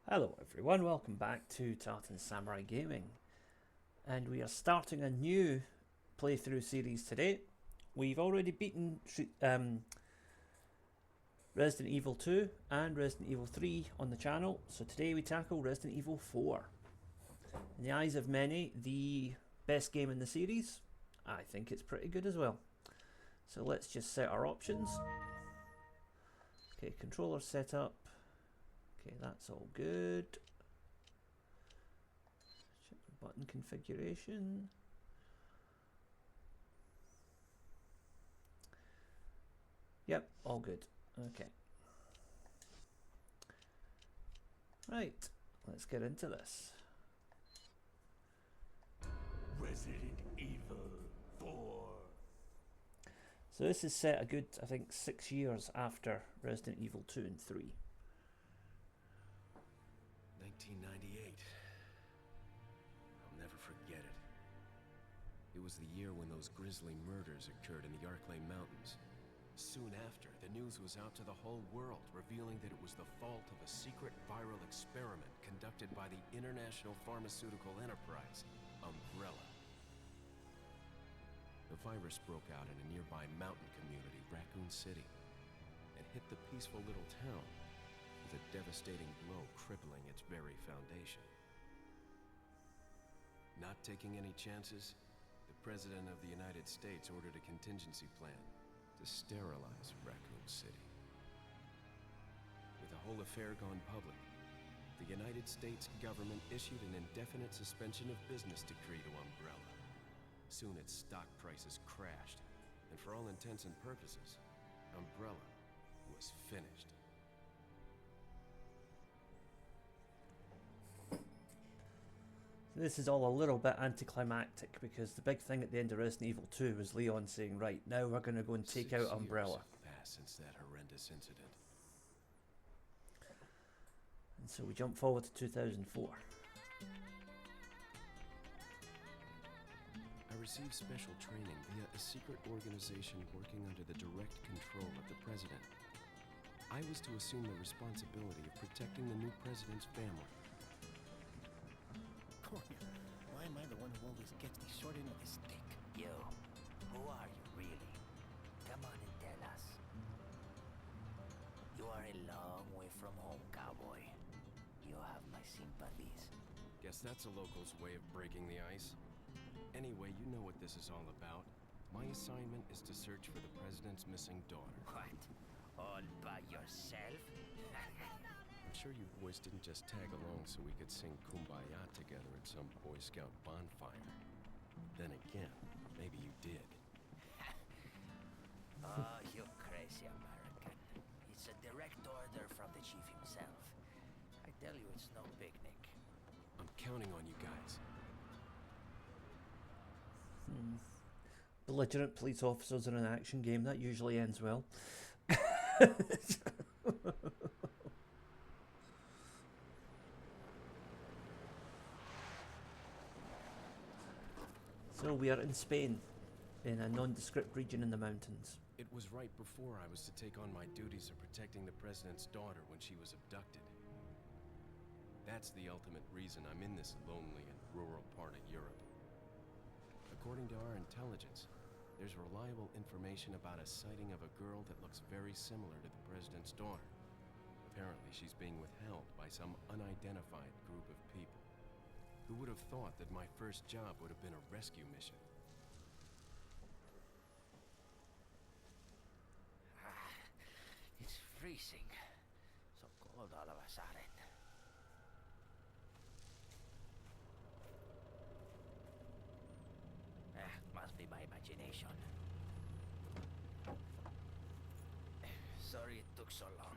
Hello everyone, welcome back to Tartan Samurai Gaming. And we are starting a new playthrough series today. We've already beaten Resident Evil 2 and Resident Evil 3 on the channel, so today we tackle Resident Evil 4. In the eyes of many, the best game in the series. I think it's pretty good as well. So let's just set our options. Okay, controller setup. Okay, that's all good. Button configuration. Yep, all good. Okay. Right, let's get into this. Resident Evil 4. So this is set a good, I think, 6 years after Resident Evil 2 and 3. 1998. I'll never forget it. It was the year when those grisly murders occurred in the Arklay Mountains. Soon after, the news was out to the whole world, revealing that it was the fault of a secret viral experiment conducted by the international pharmaceutical enterprise, Umbrella. The virus broke out in a nearby mountain community, Raccoon City, and hit the peaceful little town with a devastating blow crippling its very foundation. Not taking any chances, the President of the United States ordered a contingency plan to sterilize Raccoon City. With the whole affair gone public, the United States government issued an indefinite suspension of business decree to Umbrella. Soon its stock prices crashed, and for all intents and purposes, Umbrella was finished. This is all a little bit anticlimactic because the big thing at the end of Resident Evil 2 was Leon saying, right, now we're going to go and take out Umbrella. 6 years have passed since that horrendous incident. And so we jump forward to 2004. I received special training via a secret organization working under the direct control of the president. I was to assume the responsibility of protecting the new president's family. Corner, why am I the one who always gets the short end of the stick? You, who are you really? Come on and tell us. You are a long way from home, cowboy. You have my sympathies. Guess that's a local's way of breaking the ice. Anyway, you know what this is all about. My assignment is to search for the president's missing daughter. What? All by yourself? I'm sure you boys didn't just tag along so we could sing Kumbaya together at some Boy Scout bonfire. Then again, maybe you did. Oh, you crazy American. It's a direct order from the chief himself. I tell you, it's no picnic. I'm counting on you guys. Belligerent police officers in an action game, that usually ends well. So we are in Spain, in a nondescript region in the mountains. It was right before I was to take on my duties of protecting the president's daughter when she was abducted. That's the ultimate reason I'm in this lonely and rural part of Europe. According to our intelligence, there's reliable information about a sighting of a girl that looks very similar to the president's daughter. Apparently, she's being withheld by some unidentified group of people. Who would have thought that my first job would have been a rescue mission? It's freezing. So cold all of a sudden. Must be my imagination. Sorry it took so long.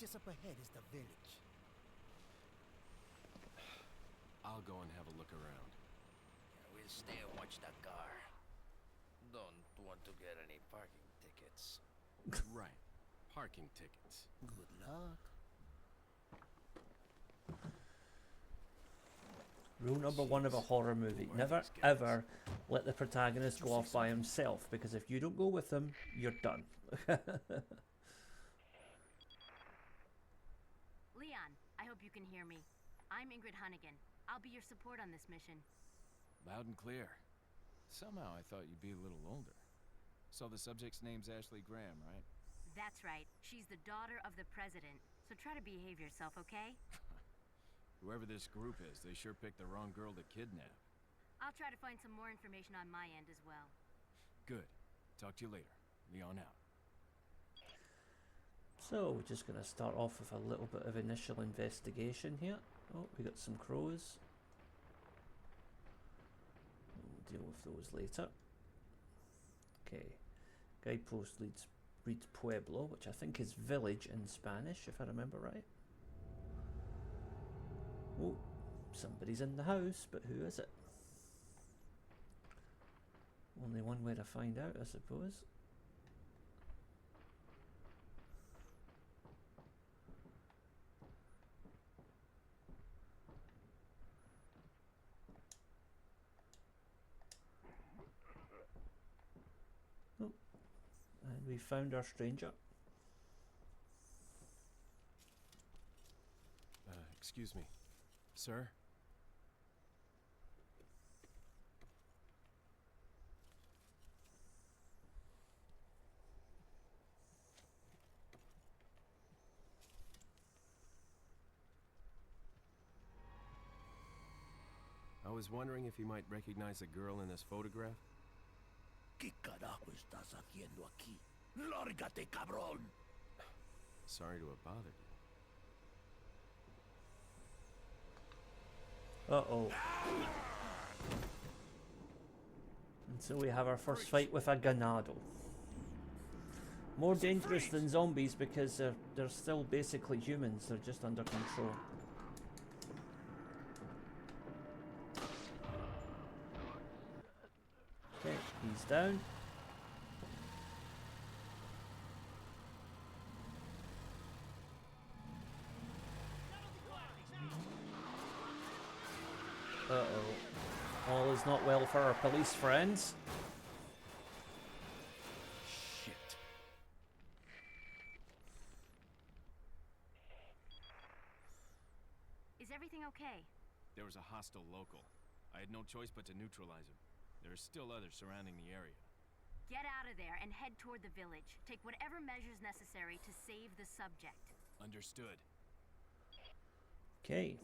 Just up ahead is the village. I'll go and have a look around. Yeah, we'll stay and watch the car. Don't want to get any parking tickets. Right. Parking tickets. Good luck. Rule number one of a Jeez. horror movie: Who are never these guys? ever let the protagonist go off by himself, because if you don't go with him, you're done. Leon, I hope you can hear me. I'm Ingrid Hunnigan. I'll be your support on this mission. Loud and clear. Somehow I thought you'd be a little older. So the subject's name's Ashley Graham, right? That's right. She's the daughter of the president. So try to behave yourself, okay? Whoever this group is, they sure picked the wrong girl to kidnap. I'll try to find some more information on my end as well. Good. Talk to you later. Leon out. So we're just going to start off with a little bit of initial investigation here. Oh, we got some crows. We'll deal with those later. Okay. Guidepost reads Pueblo, which I think is village in Spanish, if I remember right. Oh, somebody's in the house, but who is it? Only one way to find out, I suppose. Oh, and we found our stranger. Excuse me. Sir? I was wondering if you might recognize the girl in this photograph. ¿Qué carajo estás haciendo aquí? ¡Lárgate, cabrón! Sorry to have bothered you. Uh-oh. And so we have our first fight with a ganado. More dangerous than zombies because they're still basically humans, they're just under control. Okay, he's down. Uh-oh. All is not well for our police friends. Shit. Is everything okay? There was a hostile local. I had no choice but to neutralize him. There are still others surrounding the area. Get out of there and head toward the village. Take whatever measures necessary to save the subject. Understood. Okay.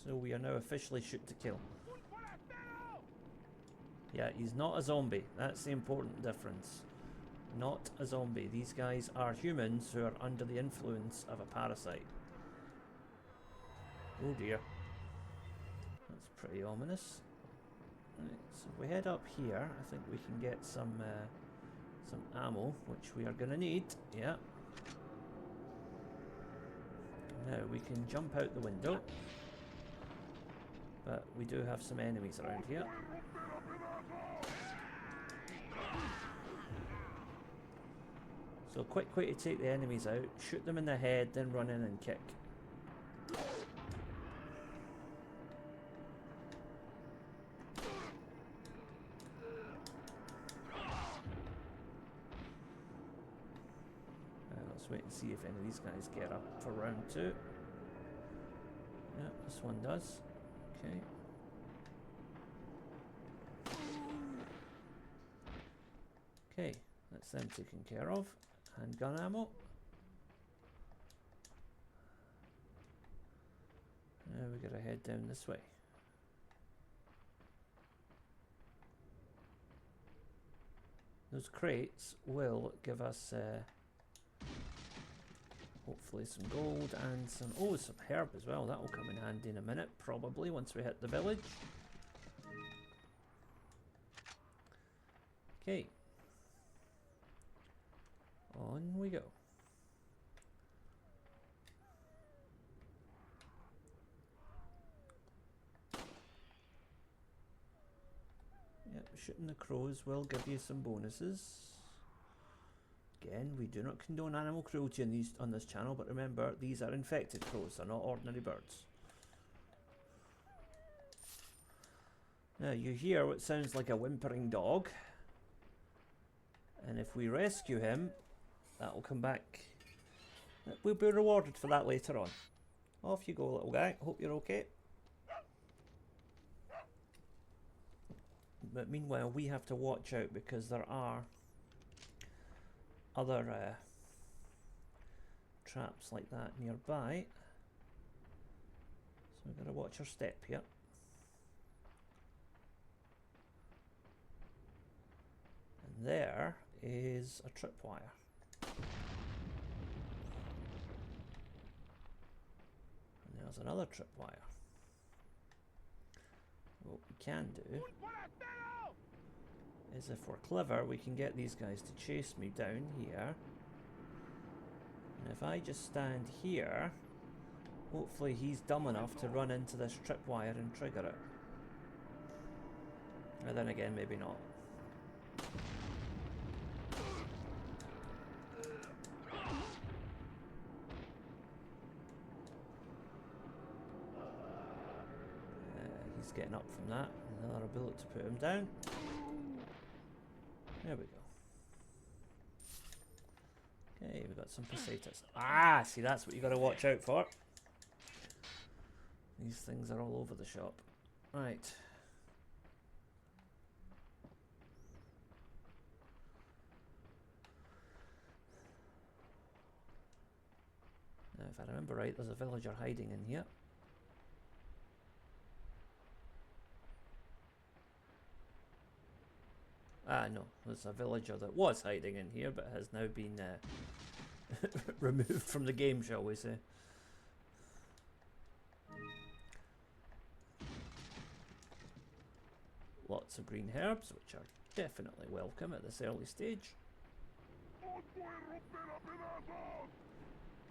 So we are now officially shoot to kill. Yeah, he's not a zombie. That's the important difference. Not a zombie. These guys are humans who are under the influence of a parasite. Oh dear. That's pretty ominous. Right, so if we head up here, I think we can get some ammo, which we are going to need. Yeah. Now we can jump out the window. But we do have some enemies around here. So quick way to take the enemies out, shoot them in the head, then run in and kick. Let's wait and see if any of these guys get up for round 2. Yeah, this one does. Okay. Okay, that's them taken care of. Handgun ammo. Now we gotta head down this way. Those crates will give us hopefully some gold and some herb as well. That will come in handy in a minute, probably once we hit the village. Okay. On we go. shooting the crows will give you some bonuses. Again, we do not condone animal cruelty on this channel, but remember, these are infected crows, they're not ordinary birds. Now you hear what sounds like a whimpering dog, and if we rescue him, that will come back. We'll be rewarded for that later on. Off you go, little guy. Hope you're okay. But meanwhile, we have to watch out because there are other traps like that nearby. So we've got to watch our step here. And there is a tripwire. And there's another tripwire. What we can do is, if we're clever, we can get these guys to chase me down here. And if I just stand here, hopefully he's dumb enough to run into this tripwire and trigger it. Or then again, maybe not. He's getting up from that. Another bullet to put him down. There we go. Okay, we've got some pesetas. Ah, see, that's what you got to watch out for. These things are all over the shop. Right. Now, if I remember right, there's a villager hiding in here. Ah, no, there's a villager that was hiding in here, but has now been removed from the game, shall we say. Lots of green herbs, which are definitely welcome at this early stage.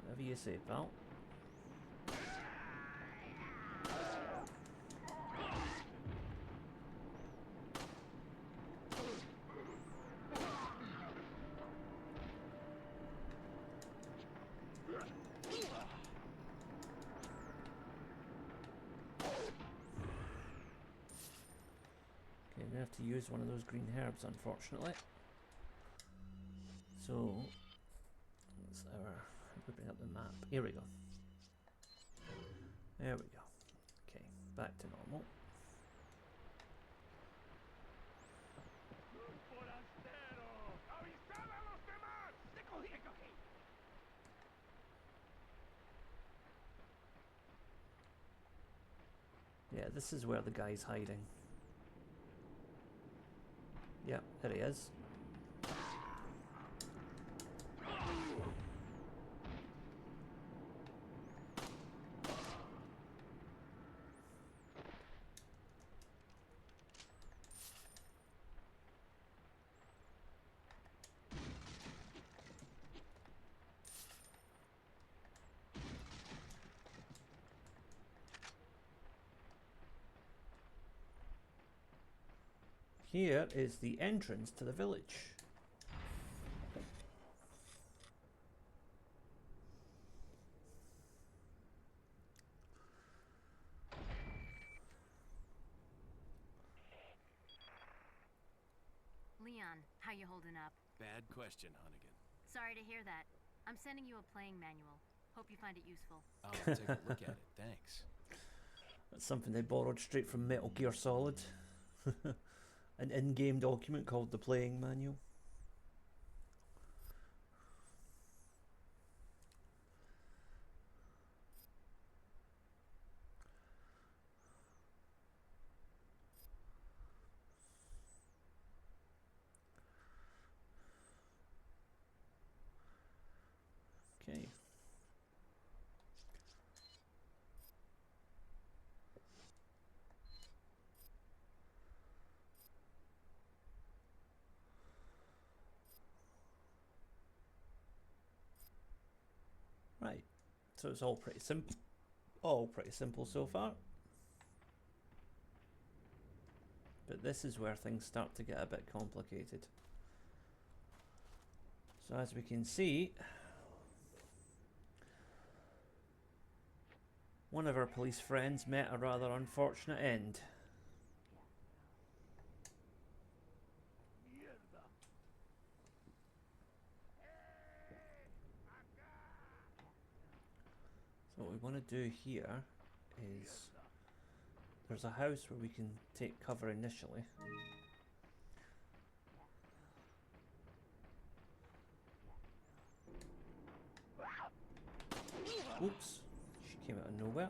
Whatever you say, pal. We have to use one of those green herbs, unfortunately. So, let's bring up the map. Here we go. There we go. Okay, back to normal. Yeah, this is where the guy's hiding. Yeah, there he is. Here is the entrance to the village. Leon, how you holding up? Bad question, Hunnigan. Sorry to hear that. I'm sending you a playing manual. Hope you find it useful. I'll take a look at it, thanks. That's something they borrowed straight from Metal Gear Solid. An in-game document called the Playing Manual. Okay. Right, so it's all pretty simple. All pretty simple so far. But this is where things start to get a bit complicated. So as we can see, one of our police friends met a rather unfortunate end. So what we want to do here is, there's a house where we can take cover initially. Oops, she came out of nowhere.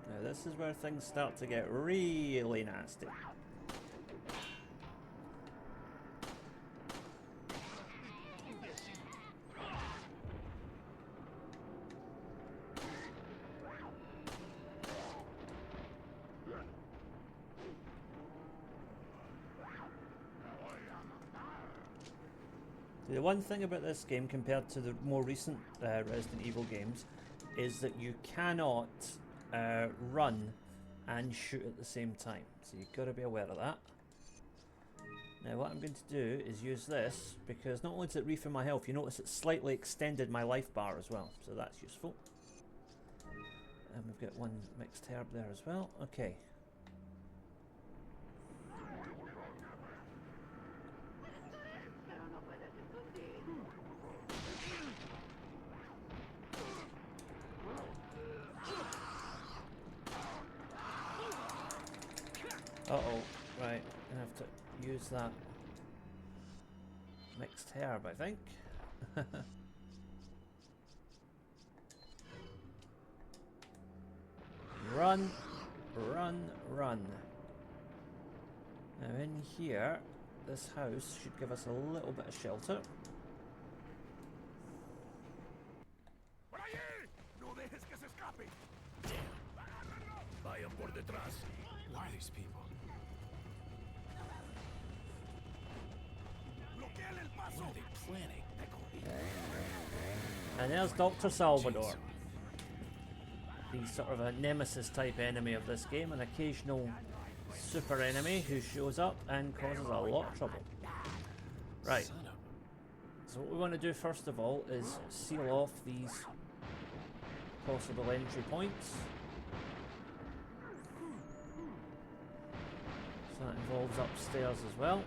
Now this is where things start to get really nasty. The one thing about this game compared to the more recent Resident Evil games is that you cannot run and shoot at the same time. So you've got to be aware of that. Now what I'm going to do is use this, because not only does it refill my health, you notice it slightly extended my life bar as well. So that's useful. And we've got one mixed herb there as well. Okay. Uh-oh, right, I have to use that mixed herb, I think. Run, run, run. Now in here, this house should give us a little bit of shelter. ¡Por allí! ¡No dejes que se escape! Vayan por detrás. Who are these people? ¡Bloqueen el paso! What are they planning? And there's Dr. Salvador. The sort of a nemesis type enemy of this game, an occasional super enemy who shows up and causes a lot of trouble. Right. Son of So what we want to do first of all is seal off these possible entry points. So that involves upstairs as well.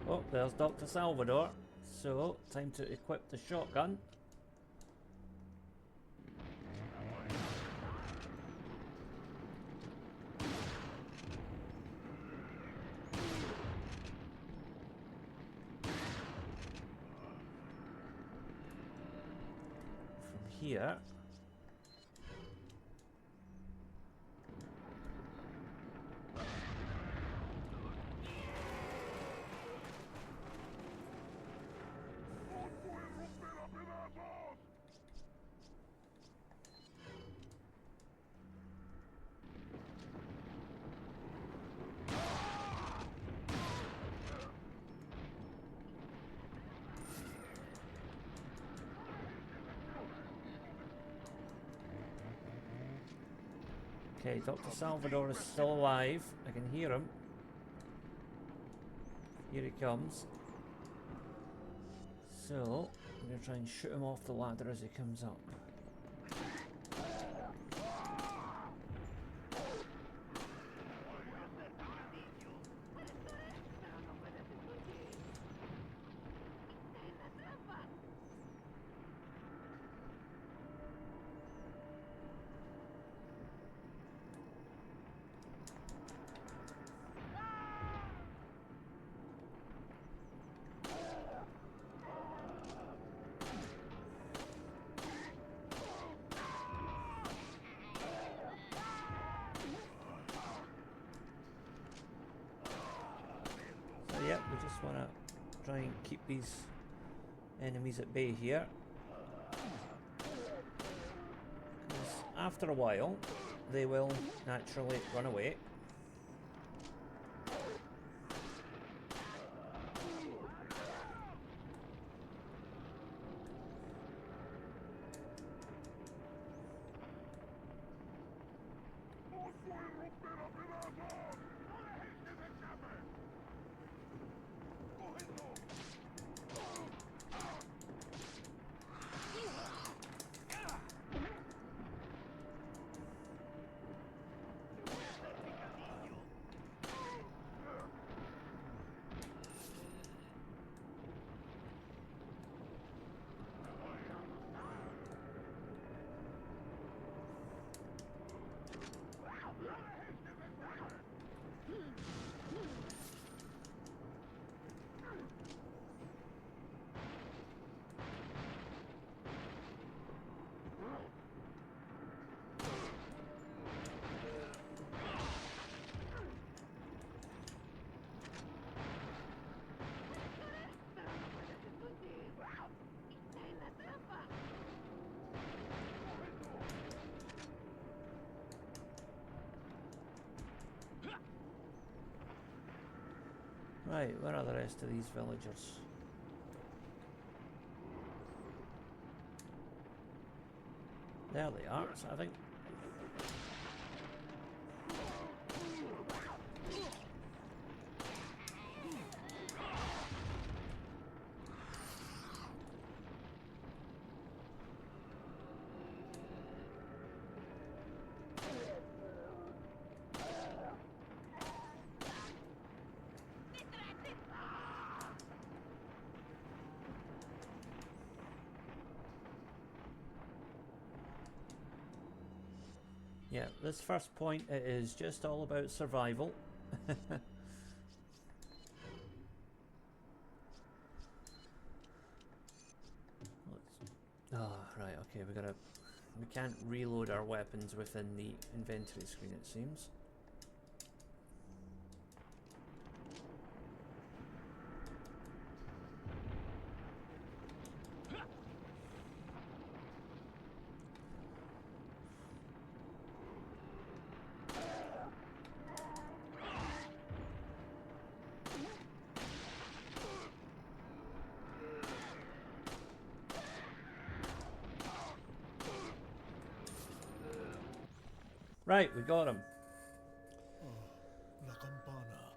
Oh, there's Dr. Salvador. So, time to equip the shotgun. From here. Okay, Dr. Salvador is still alive. I can hear him. Here he comes. So, I'm going to try and shoot him off the ladder as he comes up. Yep, we just want to try and keep these enemies at bay here. 'Cause after a while, they will naturally run away. Right, where are the rest of these villagers? There they are, so I think. Yeah, this first point, it is just all about survival. Oh, right, okay, we can't reload our weapons within the inventory screen, it seems. Right, we got him. La campana.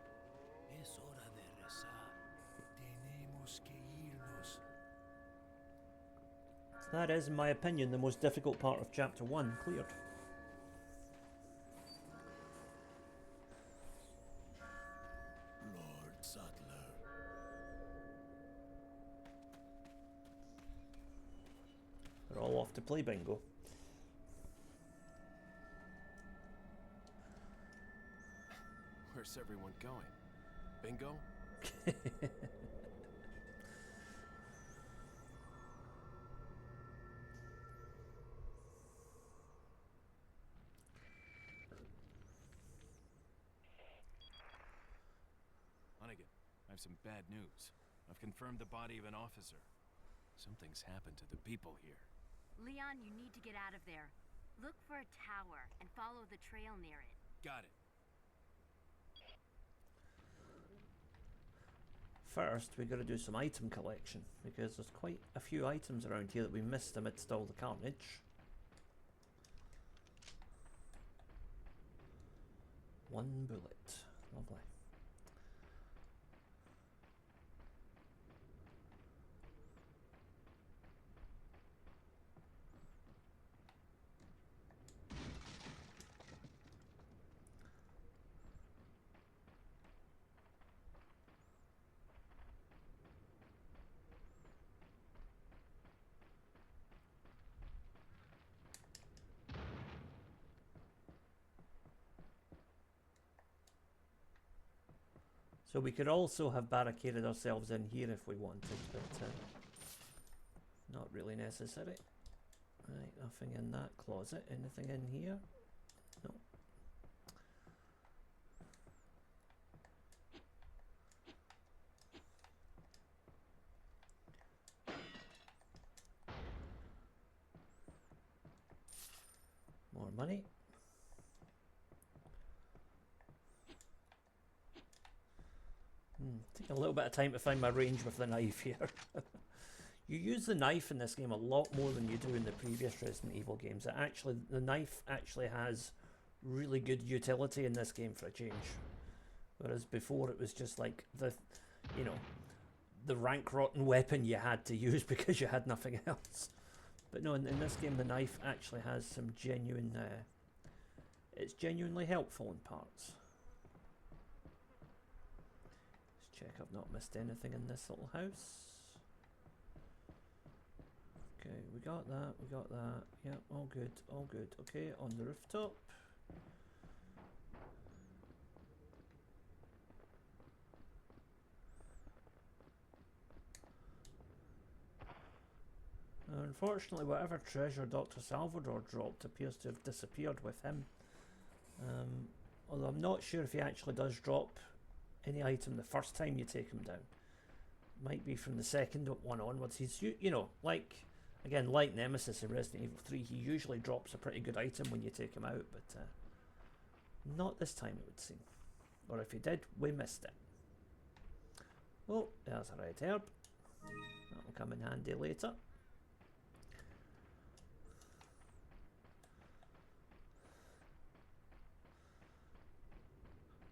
Es hora de rezar. Tenemos que irnos. That is, in my opinion, the most difficult part of Chapter 1 cleared. Lord Sattler. We're all off to play bingo. Where's everyone going? Bingo? Hunnigan, I have some bad news. I've confirmed the body of an officer. Something's happened to the people here. Leon, you need to get out of there. Look for a tower and follow the trail near it. Got it. First, we got to do some item collection, because there's quite a few items around here that we missed amidst all the carnage. One bullet. Lovely. So we could also have barricaded ourselves in here if we wanted, but not really necessary. Right, nothing in that closet. Anything in here? No. money. Take a little bit of time to find my range with the knife here. You use the knife in this game a lot more than you do in the previous Resident Evil games. The knife actually has really good utility in this game for a change. Whereas before it was just like the, you know, the rank rotten weapon you had to use because you had nothing else. But no, in this game the knife actually has some genuine, it's genuinely helpful in parts. Let's check I've not missed anything in this little house. Okay, we got that, we got that. Yep, all good, all good. Okay, on the rooftop. Unfortunately, whatever treasure Dr. Salvador dropped appears to have disappeared with him. Although I'm not sure if he actually does drop any item the first time you take him down. Might be from the second one onwards. He's, you know, like, again, like Nemesis in Resident Evil 3, he usually drops a pretty good item when you take him out, but not this time it would seem. Or if he did, we missed it. Oh, there's a red herb. That will come in handy later.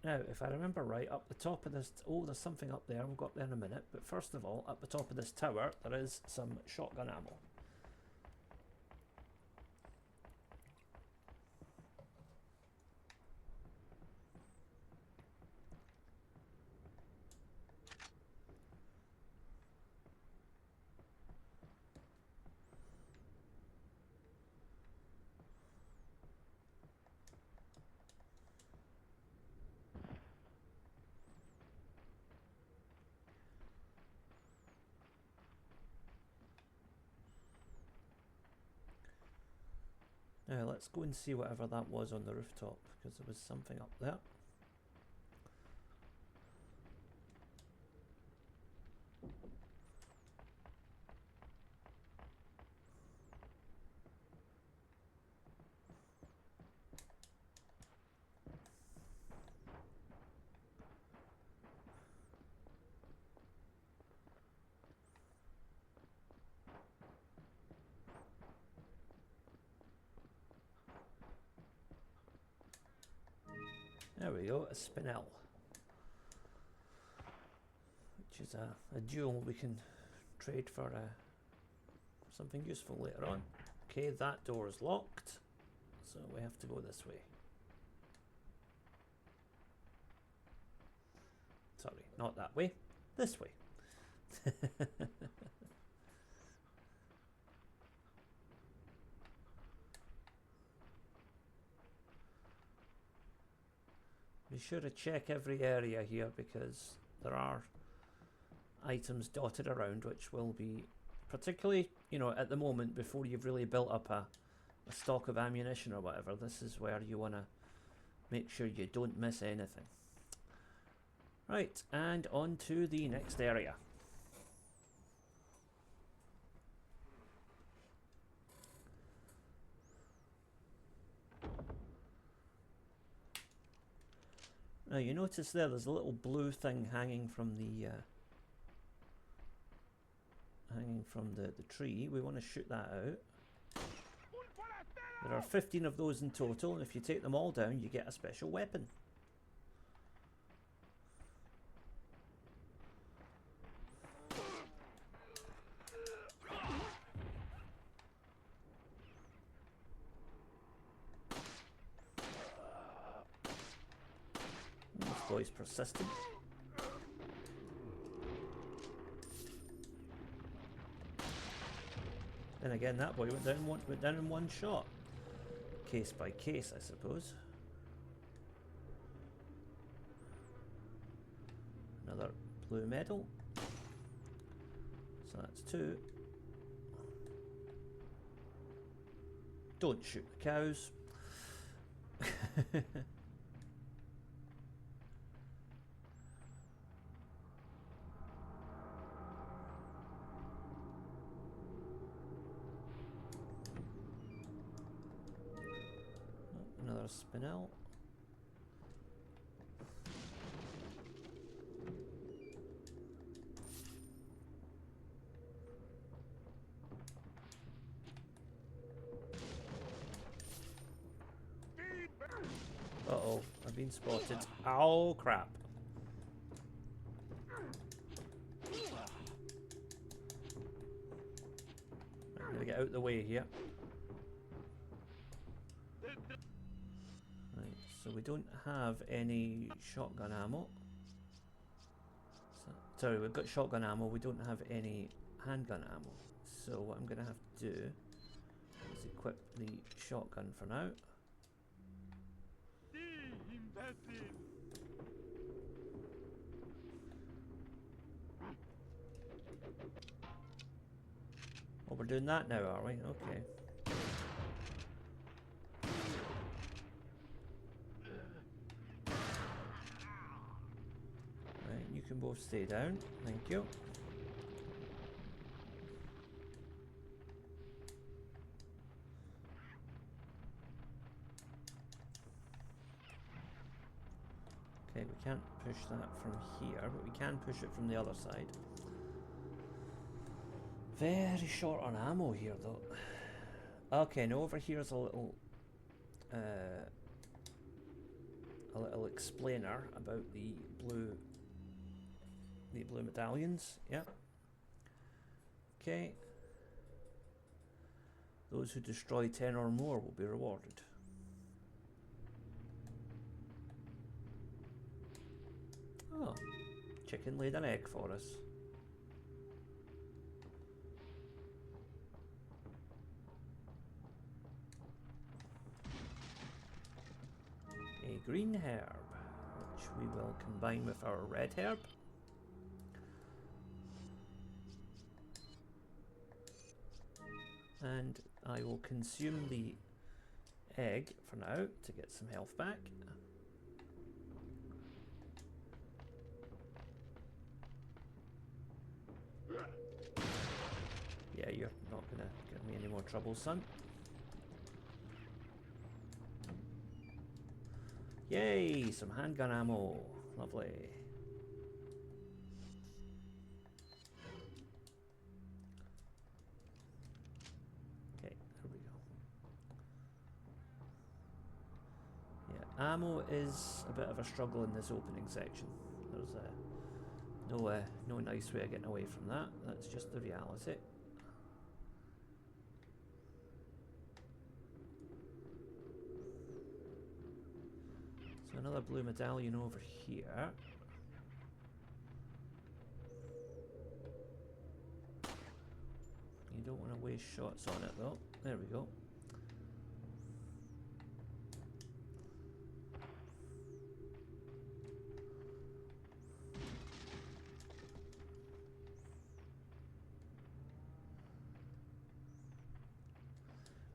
Now, if I remember right, up the top of this... Oh, there's something up there. We'll go up there in a minute. But first of all, up the top of this tower, there is some shotgun ammo. Now let's go and see whatever that was on the rooftop, because there was something up there. There we go, a spinel. Which is a jewel we can trade for something useful later on. Okay, that door is locked, so we have to go this way. Sorry, not that way, this way. Be sure to check every area here, because there are items dotted around which will be, particularly, you know, at the moment before you've really built up a stock of ammunition or whatever, this is where you want to make sure you don't miss anything. Right, and on to the next area. Now you notice there's a little blue thing hanging from the tree. We want to shoot that out. There are 15 of those in total, and if you take them all down, you get a special weapon. This boy's persistent. Then again, that boy went down in one shot. Case by case, I suppose. Another blue medal. So that's 2. Don't shoot the cows. spinel. Uh-oh, I've been spotted. Oh, crap. I'm gonna get out of the way here. Right, so we don't have any shotgun ammo. So, sorry, we've got shotgun ammo, we don't have any handgun ammo. So what I'm gonna have to do is equip the shotgun for now. Oh, we're doing that now, are we? Okay. Right, you can both stay down. Thank you. Okay, we can't push that from here, but we can push it from the other side. Very short on ammo here, though. Okay, now over here is a little explainer about the blue medallions. Yep. Okay. Those who destroy 10 or more will be rewarded. Oh, chicken laid an egg for us. A green herb, which we will combine with our red herb. And I will consume the egg for now to get some health back. Yeah, you're not gonna give me any more trouble, son. Yay, some handgun ammo. Lovely. Okay, there we go. Yeah, ammo is a bit of a struggle in this opening section. There's no nice way of getting away from that. That's just the reality. So another blue medallion over here. You don't want to waste shots on it though. There we go.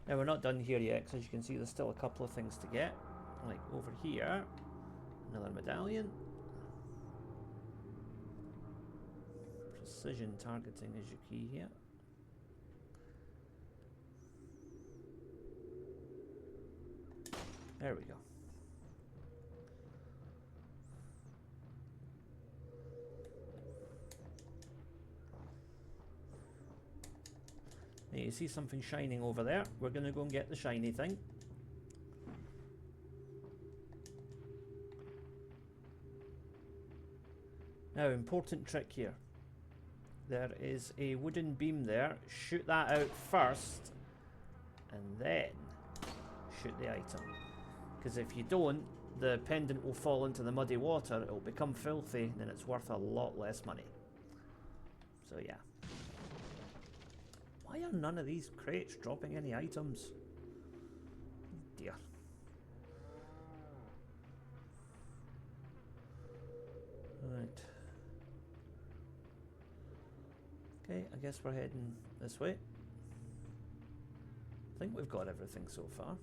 Now we're not done here yet, because as you can see there's still a couple of things to get. Like over here, another medallion. Precision targeting is your key here. There we go. Now you see something shining over there. We're going to go and get the shiny thing. Now, important trick here. There is a wooden beam there. Shoot that out first, and then shoot the item. Because if you don't, the pendant will fall into the muddy water, it will become filthy, and then it's worth a lot less money. So yeah. Why are none of these crates dropping any items? Dear. Right. Okay, I guess we're heading this way. I think we've got everything so far.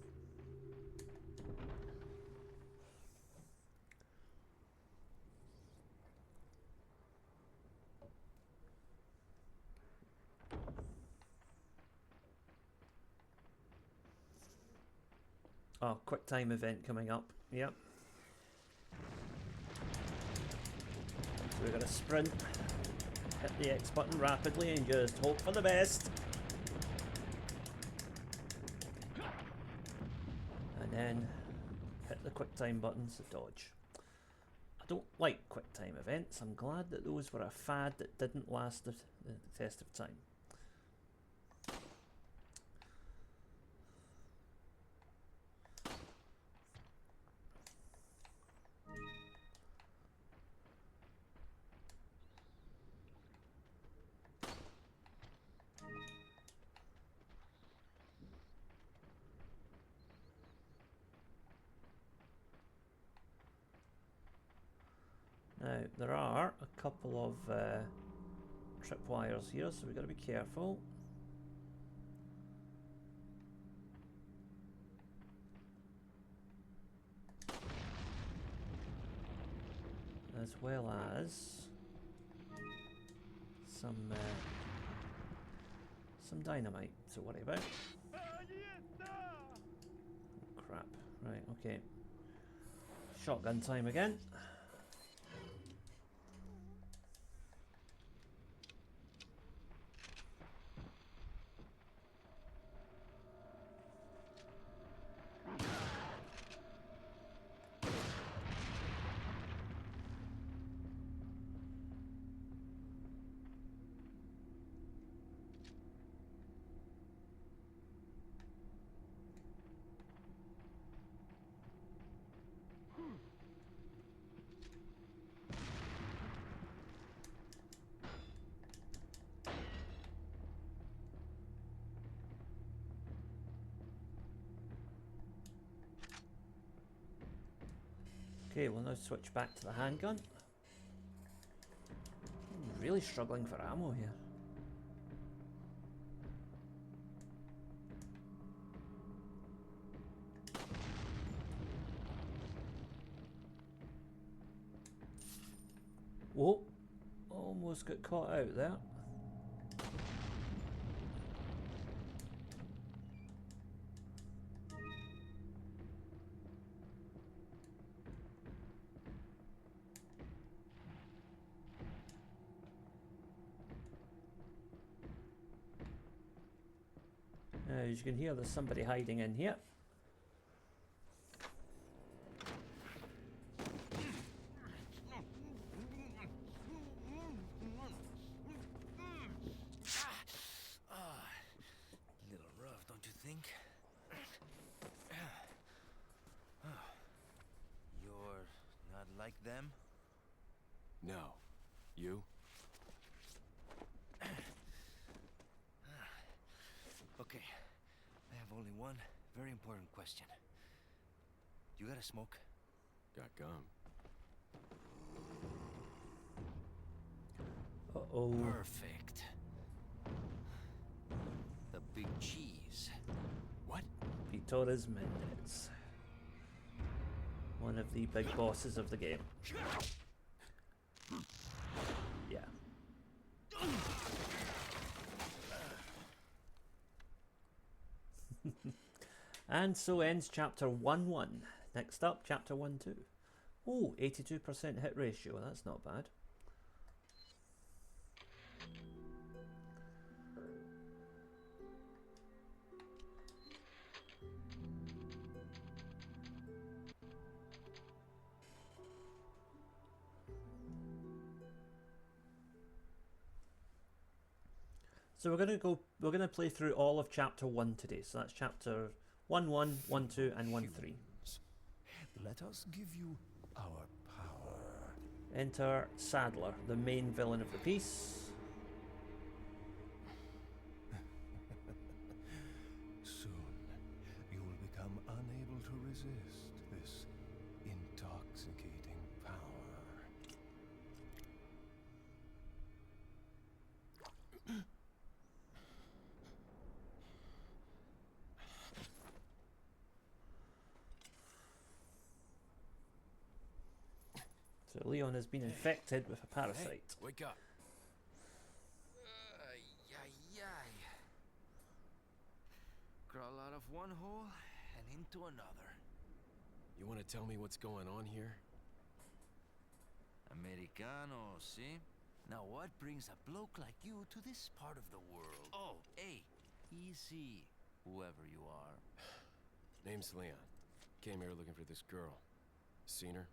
Oh, quick time event coming up. Yep. So we're gonna sprint, hit the X button rapidly, and just hope for the best. And then hit the quick time buttons to dodge. I don't like quick time events. I'm glad that those were a fad that didn't last the test of time. Now, there are a couple of tripwires here, so we've got to be careful. As well as some dynamite to worry about. Crap. Right, okay. Shotgun time again. Okay, we'll now switch back to the handgun. I'm really struggling for ammo here. Whoa, almost got caught out there. As you can hear, there's somebody hiding in here. Little rough, don't you think? You're not like them? No. You? Okay, I have only one very important question. You got a smoke? Got gum. Uh-oh. Perfect. The big cheese. What? Torres Mendez. One of the big bosses of the game. Yeah. And so ends chapter 1-1. Next up, chapter 1-2. Oh, 82% hit ratio. That's not bad. So we're gonna play through all of chapter 1 today. So that's chapter 1-1, 1-2, and 1-3. Let us give you our power. Enter Sadler, the main villain of the piece. Soon, you will become unable to resist this intoxicating power. So Leon has been infected with a parasite. Hey, wake up. Crawl out of one hole and into another. You want to tell me what's going on here? Americano, see? Now what brings a bloke like you to this part of the world? Oh, hey, easy, whoever you are. Name's Leon. Came here looking for this girl. Seen her?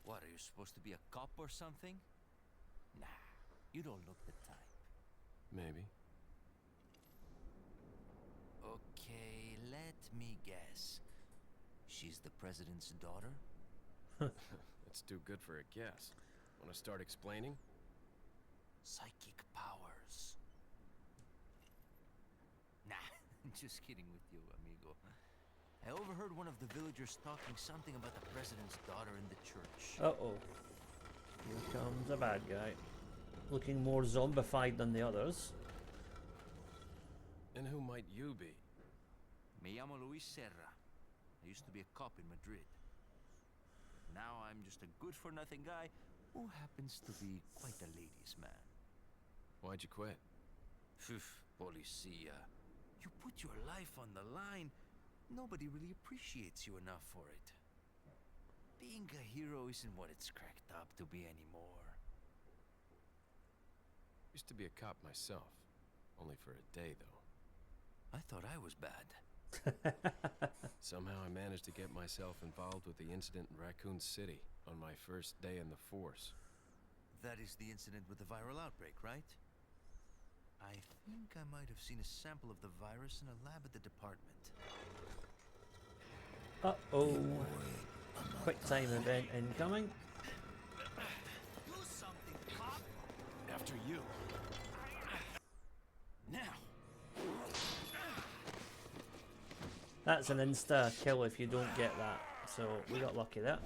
What, are you supposed to be a cop or something? Nah, you don't look the type. Maybe. Okay, let me guess. She's the president's daughter? That's too good for a guess. Want to start explaining? Psychic powers. Nah, just kidding with you, amigo. I overheard one of the villagers talking something about the president's daughter in the church. Uh-oh. Here comes a bad guy. Looking more zombified than the others. And who might you be? Me llamo Luis Serra. I used to be a cop in Madrid. Now I'm just a good-for-nothing guy who happens to be quite a ladies' man. Why'd you quit? Phew, policia. You put your life on the line. Nobody really appreciates you enough for it. Being a hero isn't what it's cracked up to be anymore. Used to be a cop myself. Only for a day, though. I thought I was bad. Somehow I managed to get myself involved with the incident in Raccoon City on my first day in the force. That is the incident with the viral outbreak, right? I think I might have seen a sample of the virus in a lab at the department. Uh-oh. Quick time event incoming. Do something, cop! After you. Now! That's an insta kill if you don't get that. So we got lucky there.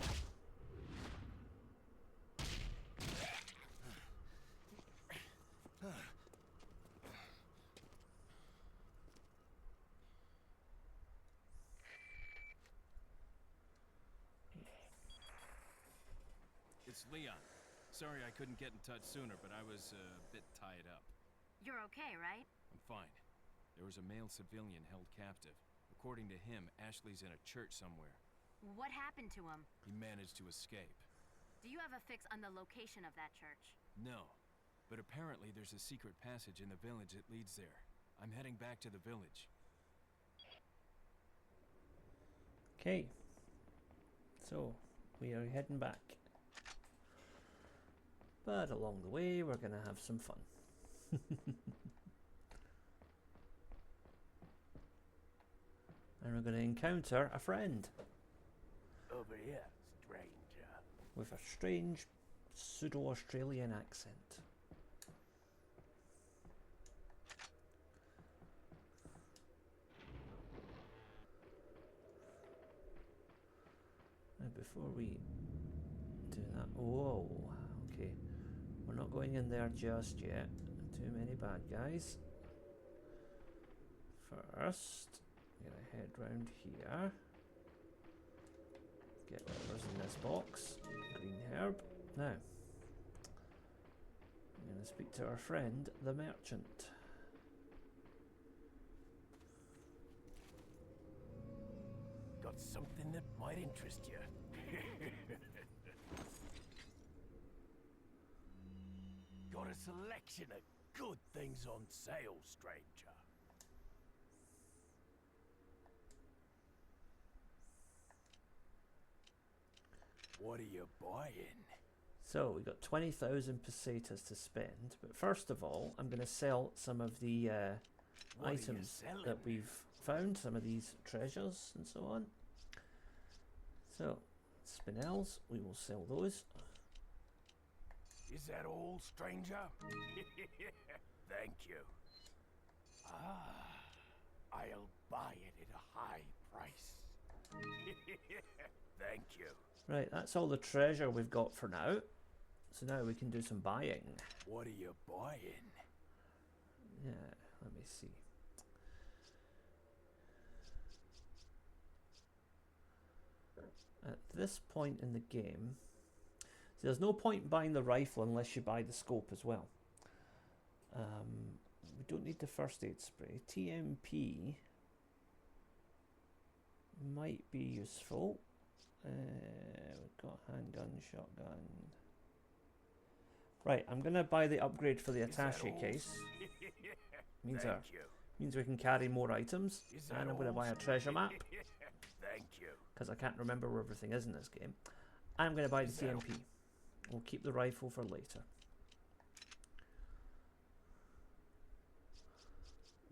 It's Leon. Sorry I couldn't get in touch sooner, but I was a bit tied up. You're okay, right? I'm fine. There was a male civilian held captive. According to him, Ashley's in a church somewhere. What happened to him? He managed to escape. Do you have a fix on the location of that church? No, but apparently there's a secret passage in the village that leads there. I'm heading back to the village. Okay. So, we are heading back. But along the way, we're going to have some fun. And we're going to encounter a friend. Over here, stranger. With a strange pseudo-Australian accent. Now before we do that... Whoa, okay. We're not going in there just yet. Too many bad guys. First, I'm going to head round here. Get whatever's in this box. Green herb. Now, I'm going to speak to our friend, the merchant. Got something that might interest you. Got a selection of good things on sale, stranger. What are you buying? So, we've got 20,000 pesetas to spend. But first of all, I'm going to sell some of the What are you items selling? that we've found. Some of these treasures and so on. So, spinels, we will sell those. Is that all, stranger? Thank you. Ah, I'll buy it at a high price. Thank you. Right, that's all the treasure we've got for now. So now we can do some buying. What are you buying? Yeah, let me see. At this point in the game, so there's no point in buying the rifle unless you buy the scope as well. We don't need the first aid spray. TMP. might be useful. We've got handgun, shotgun. Right, I'm gonna buy the upgrade for the attaché case. Means means we can carry more items, and I'm gonna buy a treasure map Thank you. because I can't remember where everything is in this game. And I'm gonna buy the TMP. We'll keep the rifle for later.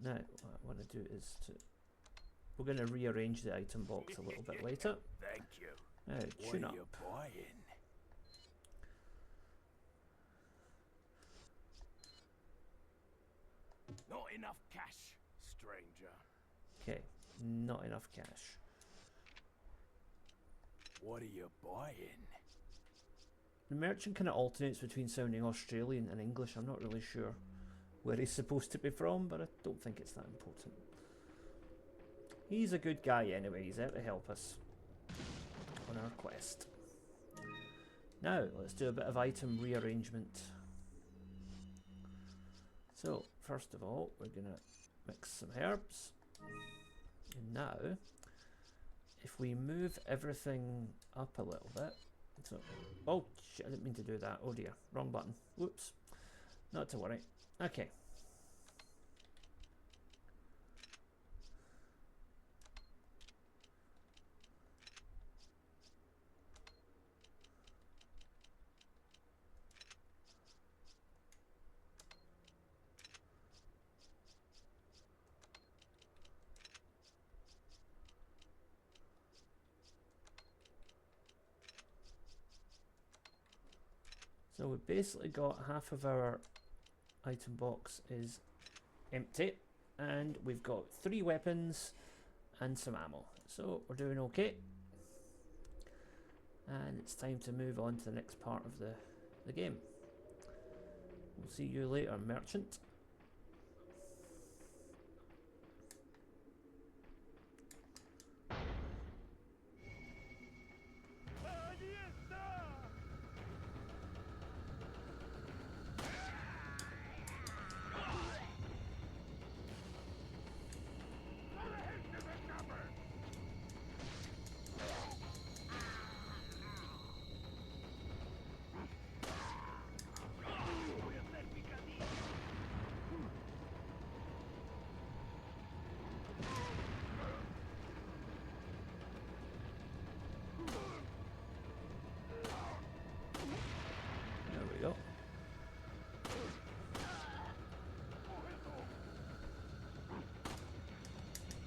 Now, what I want to do is we're going to rearrange the item box a little bit later. Thank you. Now, tune up. Buying? Not enough cash, stranger. Okay, not enough cash. What are you buying? The merchant kind of alternates between sounding Australian and English. I'm not really sure where he's supposed to be from, but I don't think it's that important. He's a good guy anyway. He's out to help us on our quest. Now, let's do a bit of item rearrangement. So, first of all, we're going to mix some herbs. And now, if we move everything up a little bit. So, oh, shit, I didn't mean to do that. Oh dear, wrong button. Whoops. Not to worry. Okay. So we've basically got half of our item box is empty, and we've got 3 weapons and some ammo. So we're doing okay. And it's time to move on to the next part of the game. We'll see you later, merchant.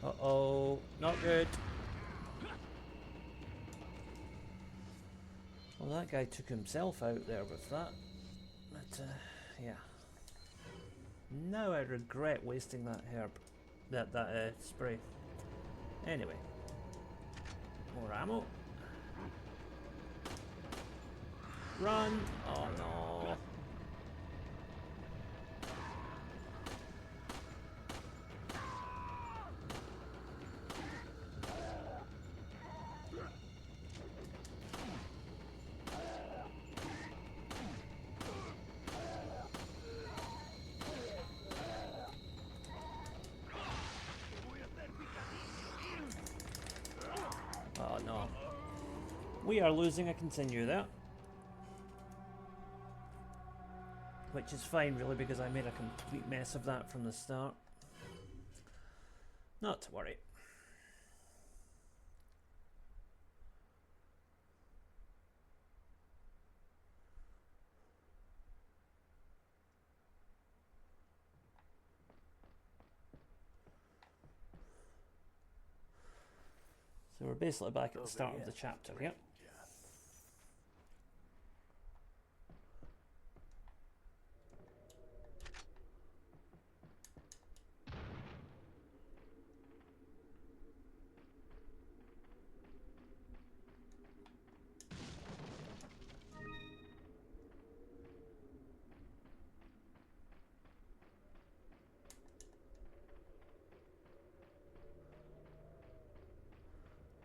Uh-oh, not good. Well, that guy took himself out there with that. But, yeah. Now I regret wasting that herb. That spray. Anyway. More ammo. Run! Oh no. Oh no. We are losing a continue there. Which is fine really, because I made a complete mess of that from the start. Not to worry. So we're basically back at the start of the chapter, yep.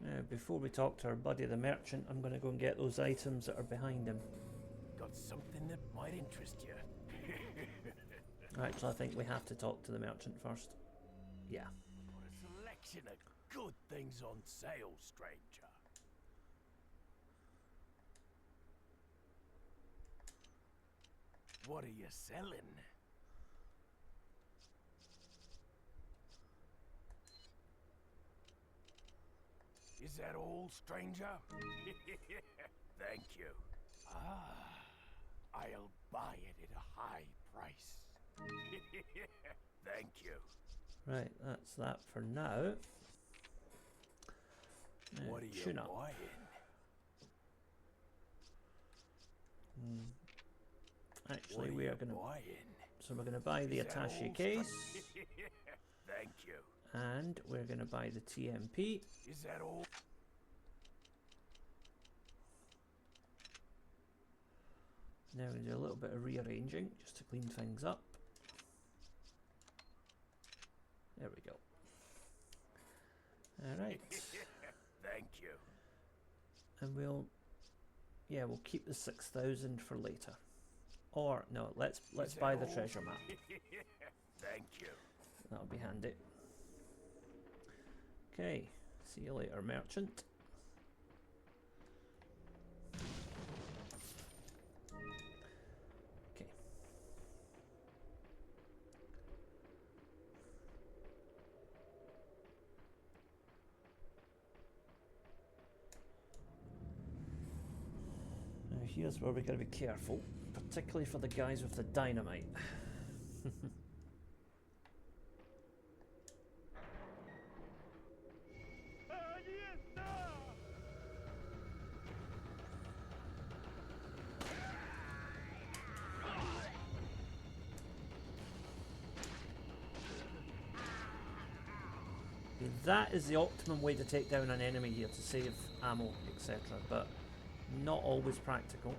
Now, before we talk to our buddy the merchant, I'm going to go and get those items that are behind him. Got something that might interest you. Actually, I think we have to talk to the merchant first. Yeah. What a selection of Good things on sale, stranger. What are you selling? Is that all, stranger? Thank you. Ah, I'll buy it at a high price. Thank you. Right, that's that for now. What are you Tune up. buying? Actually, What we are are you going to. buying? So we're going to buy the Is that attaché all, case, Thank you. and we're going to buy the TMP. Is that all? Now we're going to do a little bit of rearranging just to clean things up. There we go. Alright. Thank you. And we'll keep the 6,000 for later. Or no, let's buy the treasure map. Thank you. That'll be handy. Okay, see you later, merchant. Okay. Now here's where we gotta be careful, particularly for the guys with the dynamite. That is the optimum way to take down an enemy here, to save ammo, etc., but not always practical.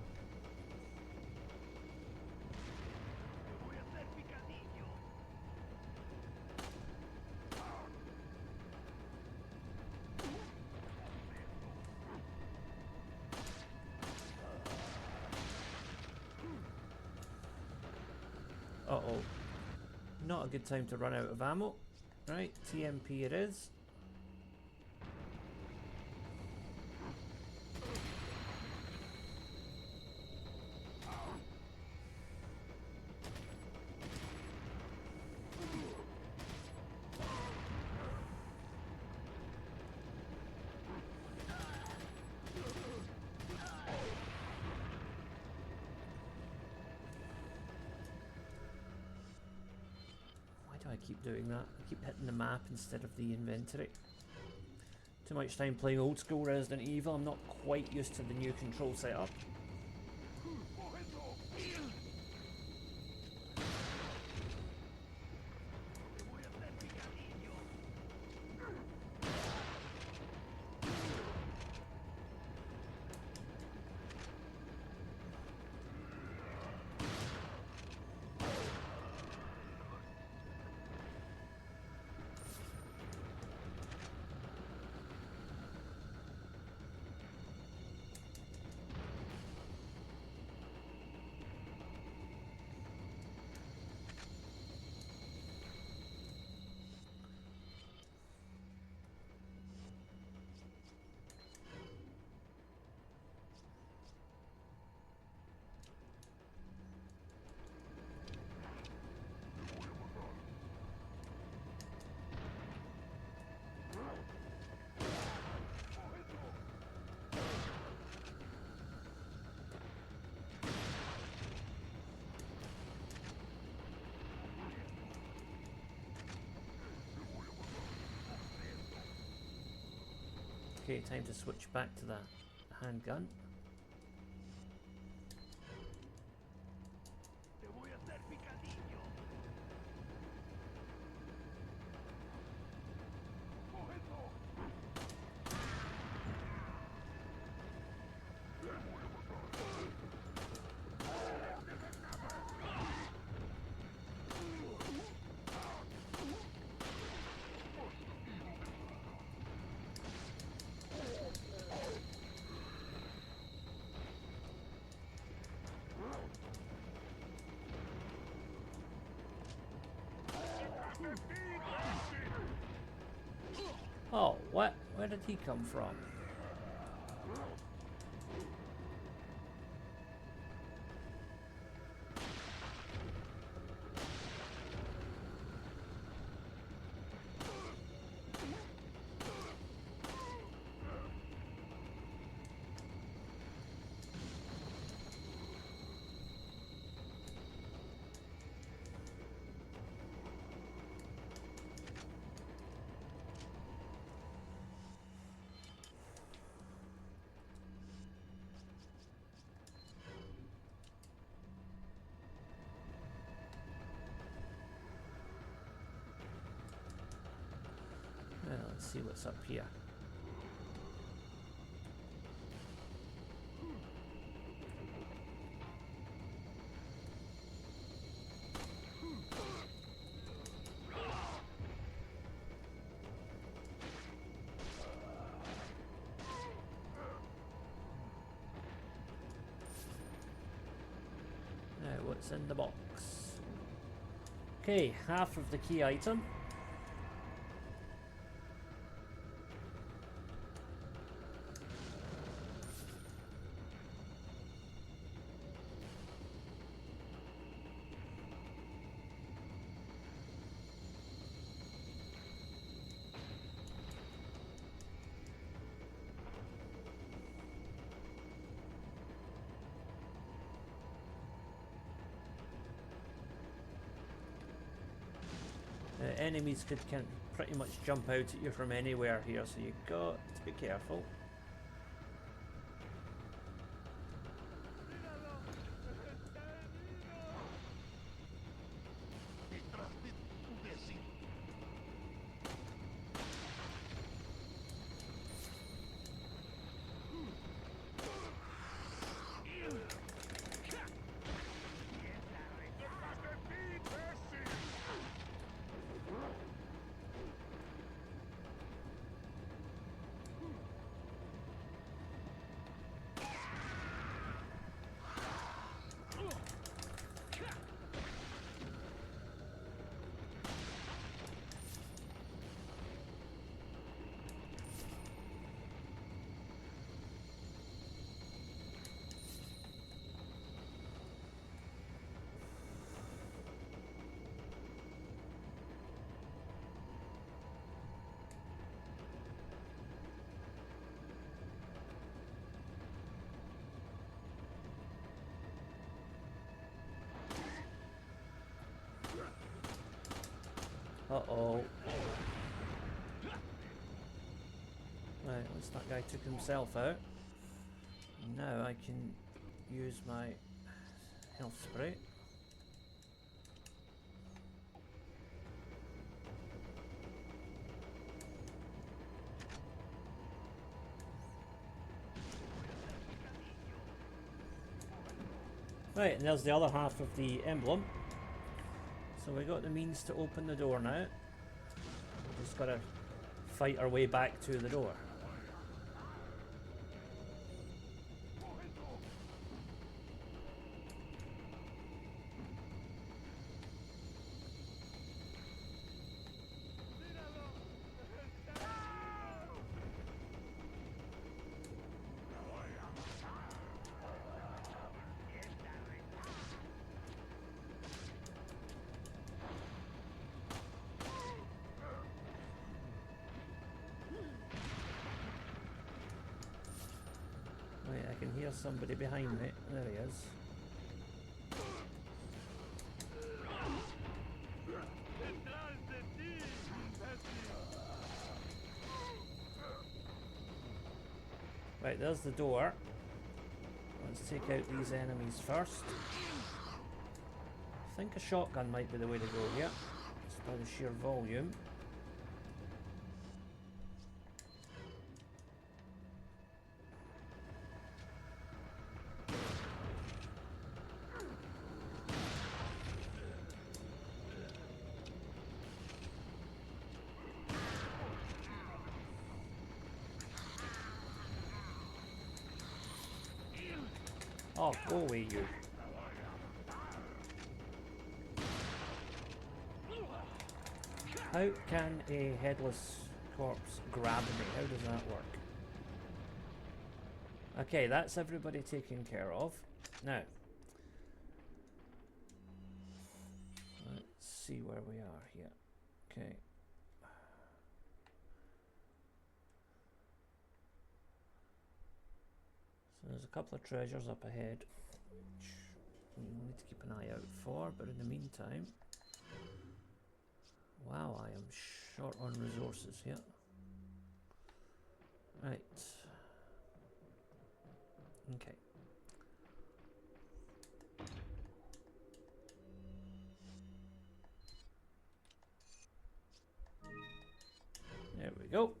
Uh-oh. Not a good time to run out of ammo. Right, TMP it is. I keep doing that. I keep hitting the map instead of the inventory. Too much time playing old school Resident Evil. I'm not quite used to the new control setup. Okay, time to switch back to the handgun. did he come from? Let's see what's up here. Now, what's in the box? Okay, half of the key item. Enemies can pretty much jump out at you from anywhere here, so you got to be careful. Uh-oh. Right, once that guy took himself out, now I can use my health spray. Right, and there's the other half of the emblem. So we got the means to open the door now. We just gotta fight our way back to the door. Wait, I can hear somebody behind me. There he is. Right, there's the door. Let's take out these enemies first. I think a shotgun might be the way to go here, just by the sheer volume. Oh, go away, you. How can a headless corpse grab me? How does that work? Okay, that's everybody taken care of. Now, let's see where we are here. Okay. So there's a couple of treasures up ahead, which we need to keep an eye out for, but in the meantime... Wow, I am short on resources here. Right. Okay. There we go.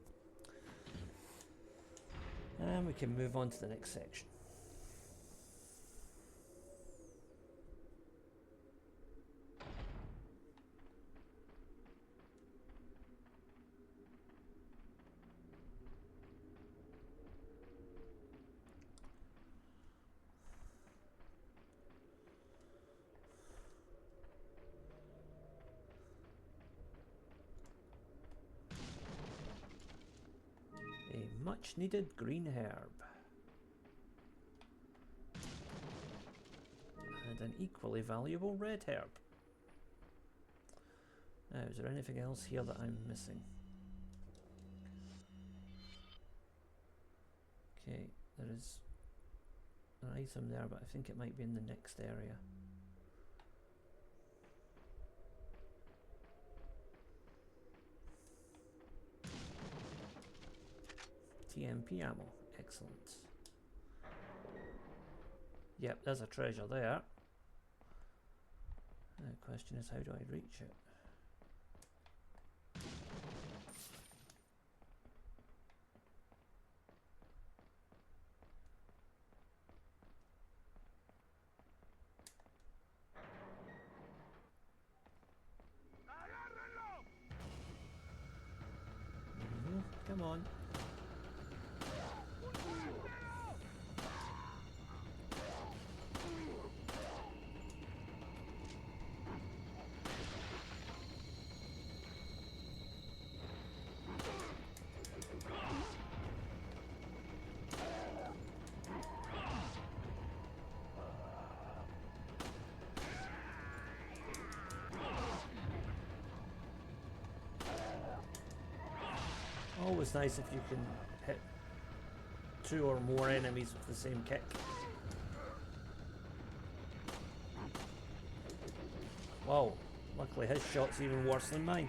And we can move on to the next section. A much needed green herb. And an equally valuable red herb. Now, is there anything else here that I'm missing? Okay, there is an item there, but I think it might be in the next area. TMP ammo, excellent. Yep, there's a treasure there. The question is, how do I reach it? Come on. Always nice if you can hit 2 or more enemies with the same kick. Whoa, luckily his shot's even worse than mine.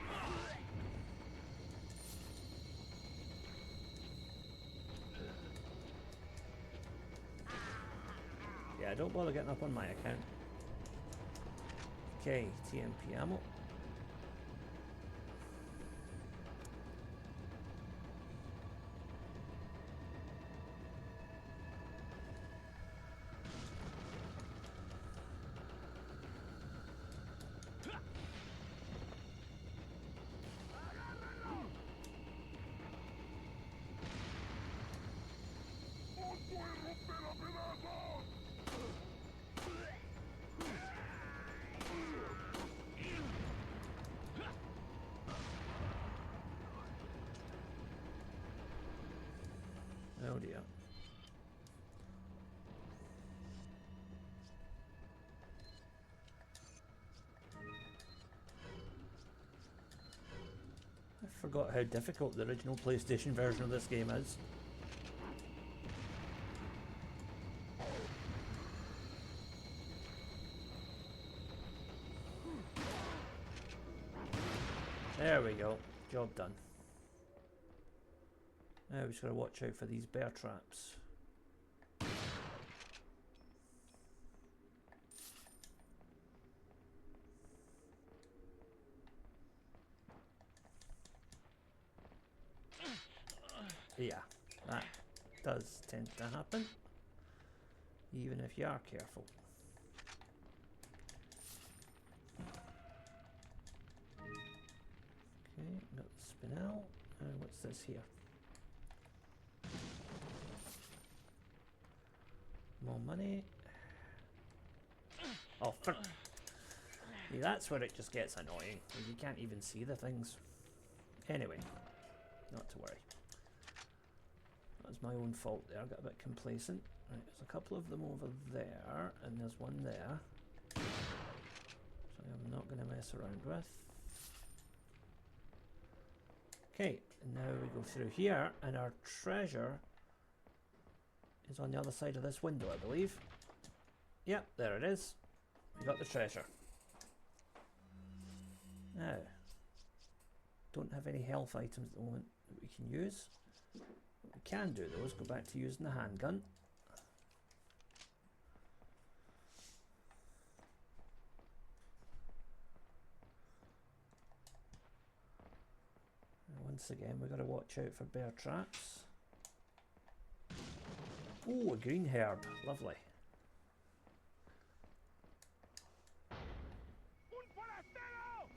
Yeah, don't bother getting up on my account. Okay, TMP ammo. Oh dear. I forgot how difficult the original PlayStation version of this game is. There we go. Job done. Now we just gotta watch out for these bear traps. Yeah, that does tend to happen, even if you are careful. Okay, got the spinel. What's this here? More money. Oh, see, that's where it just gets annoying. You can't even see the things. Anyway, not to worry. That was my own fault there, I got a bit complacent. Right, there's a couple of them over there, and there's one there. So I'm not going to mess around with. Okay, and now we go through here, and our treasure is on the other side of this window, I believe. Yep, there it is. We got the treasure. Now, don't have any health items at the moment that we can use. What we can do though is go back to using the handgun. And once again, we've got to watch out for bear traps. Oh, a green herb. Lovely.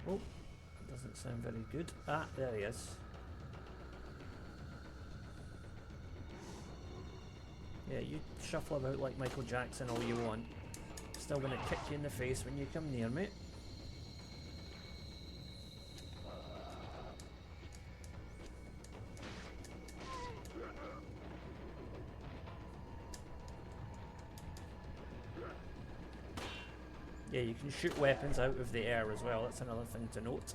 Oh, that doesn't sound very good. Ah, there he is. Yeah, you shuffle about like Michael Jackson all you want. Still gonna kick you in the face when you come near me. Yeah, you can shoot weapons out of the air as well, that's another thing to note.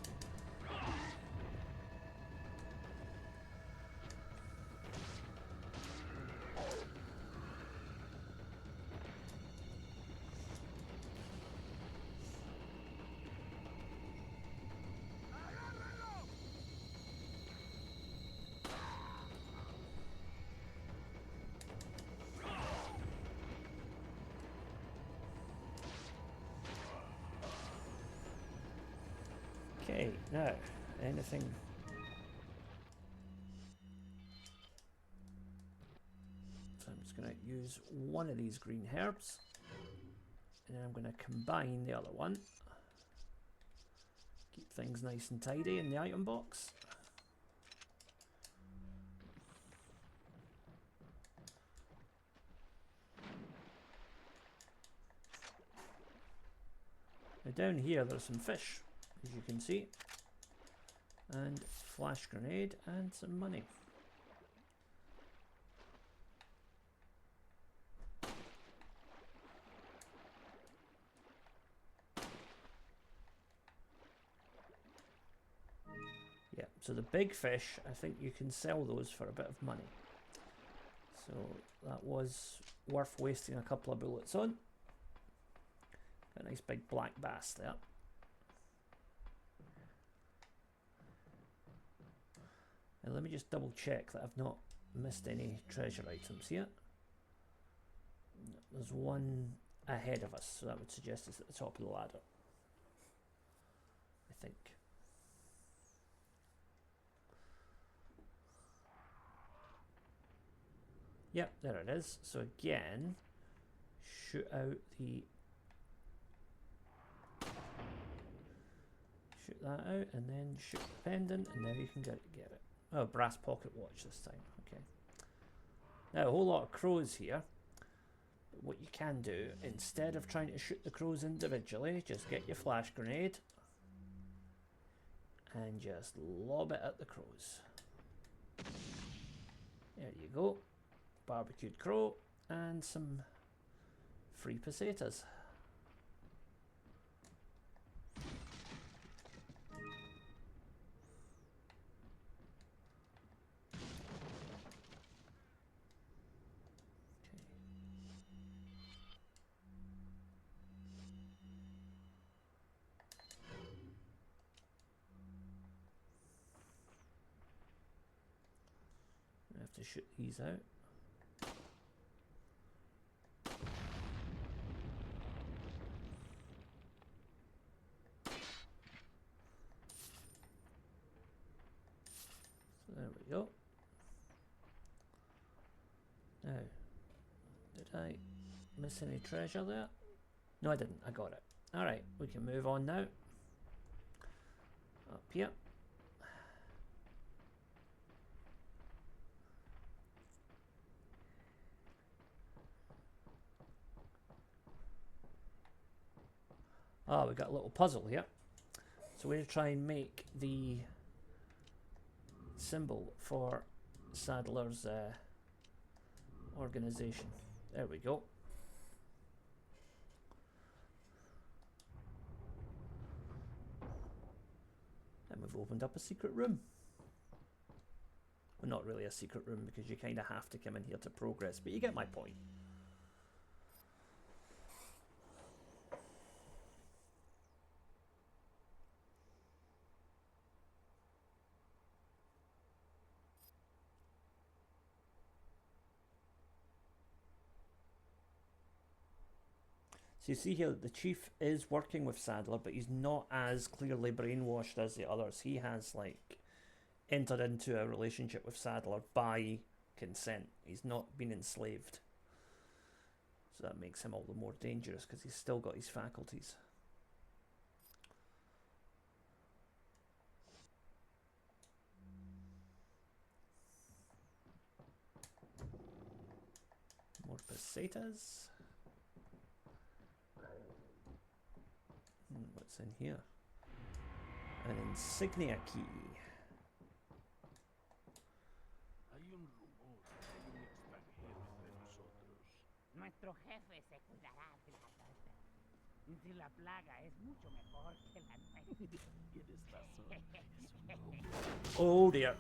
Okay, now, anything... So I'm just going to use one of these green herbs, and then I'm going to combine the other one. Keep things nice and tidy in the item box. Now down here there's some fish, as you can see, and flash grenade and some money. Yeah, so the big fish, I think you can sell those for a bit of money. So that was worth wasting a couple of bullets on. Got a nice big black bass there. And let me just double check that I've not missed any treasure items here. There's one ahead of us, so that would suggest it's at the top of the ladder, I think. Yep, there it is. So again, shoot out the... Shoot that out, and then shoot the pendant, and now you can get it. Oh, brass pocket watch this time. Okay. Now, a whole lot of crows here. But what you can do, instead of trying to shoot the crows individually, just get your flash grenade and just lob it at the crows. There you go. Barbecued crow and some free pesetas. I have to shoot these out. So there we go. Now, did I miss any treasure there? No, I didn't. I got it. Alright, we can move on now. Up here. Ah, we got a little puzzle here. So we're going to try and make the symbol for Sadler's organization. There we go. And we've opened up a secret room. Well, not really a secret room because you kind of have to come in here to progress, but you get my point. So you see here that the chief is working with Sadler, but he's not as clearly brainwashed as the others. He has, like, entered into a relationship with Sadler by consent. He's not been enslaved. So that makes him all the more dangerous because he's still got his faculties. More pesetas. What's in here? An insignia key. Hay un rumor de un extranjero entre nosotros. Nuestro jefe se cuidará de la carta. Si la plaga es mucho mejor que la nuestra. Tienes razón. Oh dear.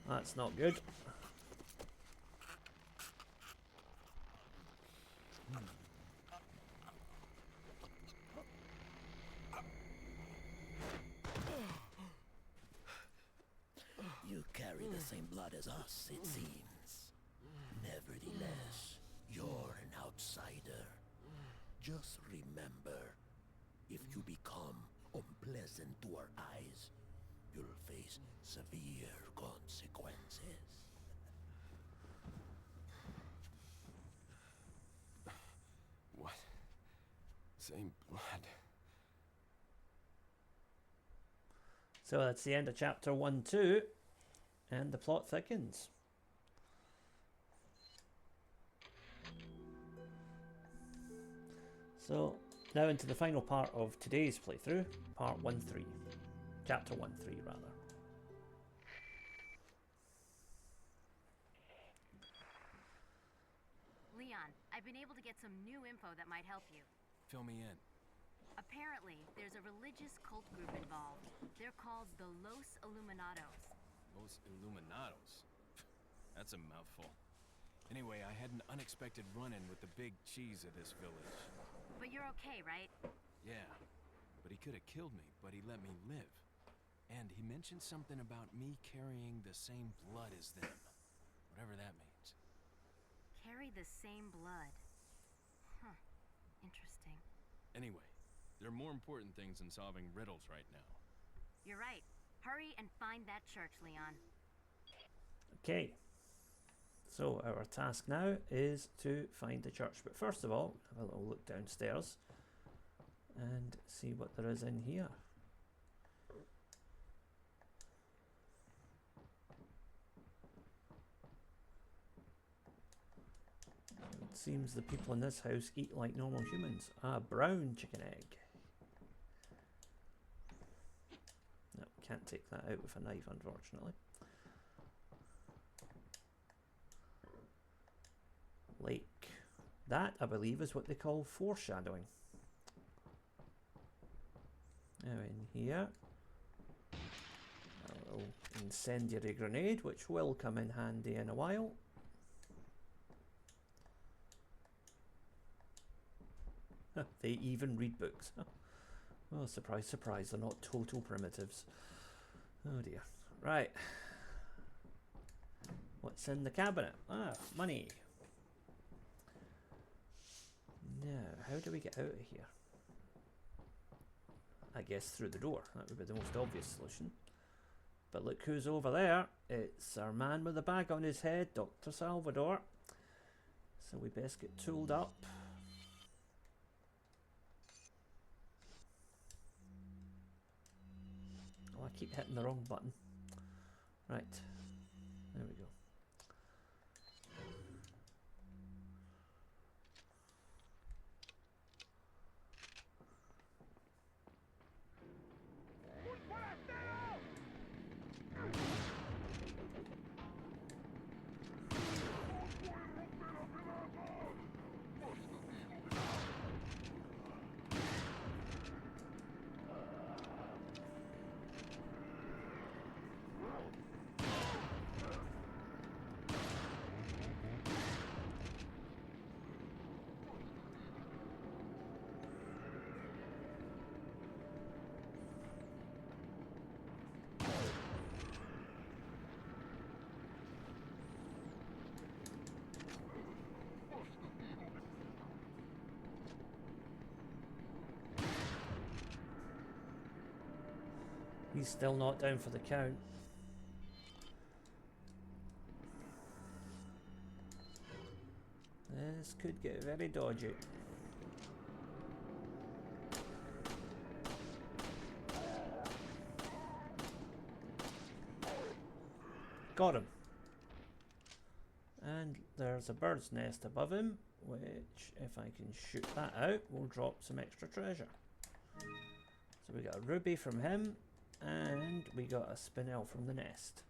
That's not good. You carry the same blood as us, it seems. Nevertheless, you're an outsider. Just remember, if you become unpleasant to our eyes, you'll face severe consequences. What? Same blood. So that's the end of chapter 1-2, and the plot thickens. So now into the final part of today's playthrough, part 1-3, chapter 1-3 rather. Leon, I've been able to get some new info that might help you. Fill me in. Apparently, there's a religious cult group involved. They're called the Los Illuminados. Los Illuminados. That's a mouthful. Anyway, I had an unexpected run-in with the big cheese of this village. But you're okay, right? Yeah, but he could have killed me, but he let me live. And he mentioned something about me carrying the same blood as them. Whatever that means. Carry the same blood. Huh. Interesting. Anyway, there are more important things than solving riddles right now. You're right. Hurry and find that church, Leon. Okay. So our task now is to find the church. But first of all, have a little look downstairs and see what there is in here. It seems the people in this house eat like normal humans. Ah, brown chicken egg. No, can't take that out with a knife, unfortunately. Like that, I believe, is what they call foreshadowing. Now in here, a little incendiary grenade, which will come in handy in a while. They even read books. Oh, surprise, surprise, they're not total primitives. Oh dear. Right. What's in the cabinet? Ah, money. Now, how do we get out of here? I guess through the door. That would be the most obvious solution. But look who's over there. It's our man with the bag on his head, Dr. Salvador. So we best get tooled up. Oh, I keep hitting the wrong button. Right. There we go. He's still not down for the count. This could get very dodgy. Got him. And there's a bird's nest above him, which, if I can shoot that out, will drop some extra treasure. So we got a ruby from him, and we got a spinel from the nest.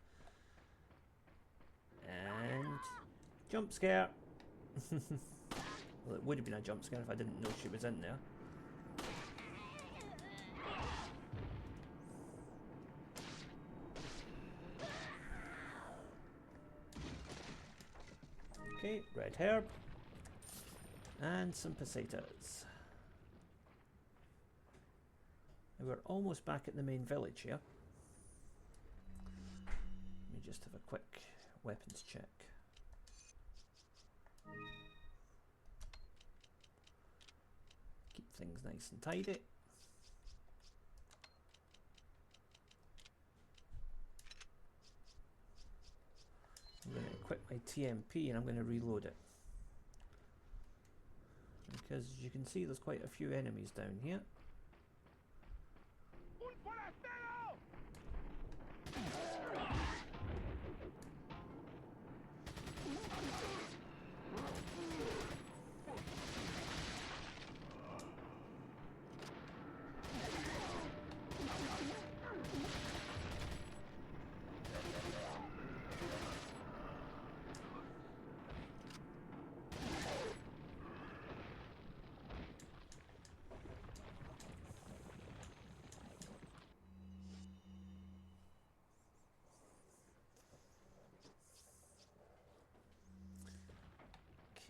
And jump scare. Well, it would have been a jump scare if I didn't know she was in there. Okay, red herb. And some pesetas. And we're almost back at the main village here. Let me just have a quick weapons check. Keep things nice and tidy. I'm going to equip my TMP and I'm going to reload it. Because as you can see, there's quite a few enemies down here.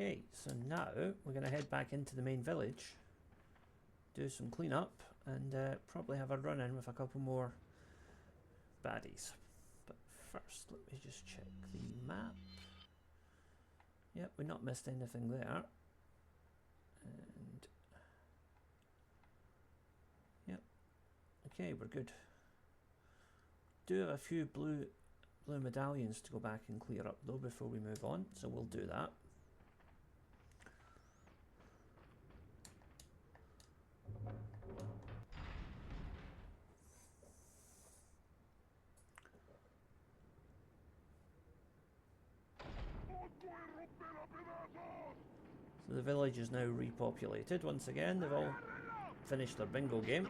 Okay, so now we're going to head back into the main village, do some cleanup, and probably have a run in with a couple more baddies. But first, let me just check the map. Yep, we've not missed anything there. And yep, okay, we're good. Do have a few blue medallions to go back and clear up though before we move on, so we'll do that. So the village is now repopulated once again. They've all finished their bingo game.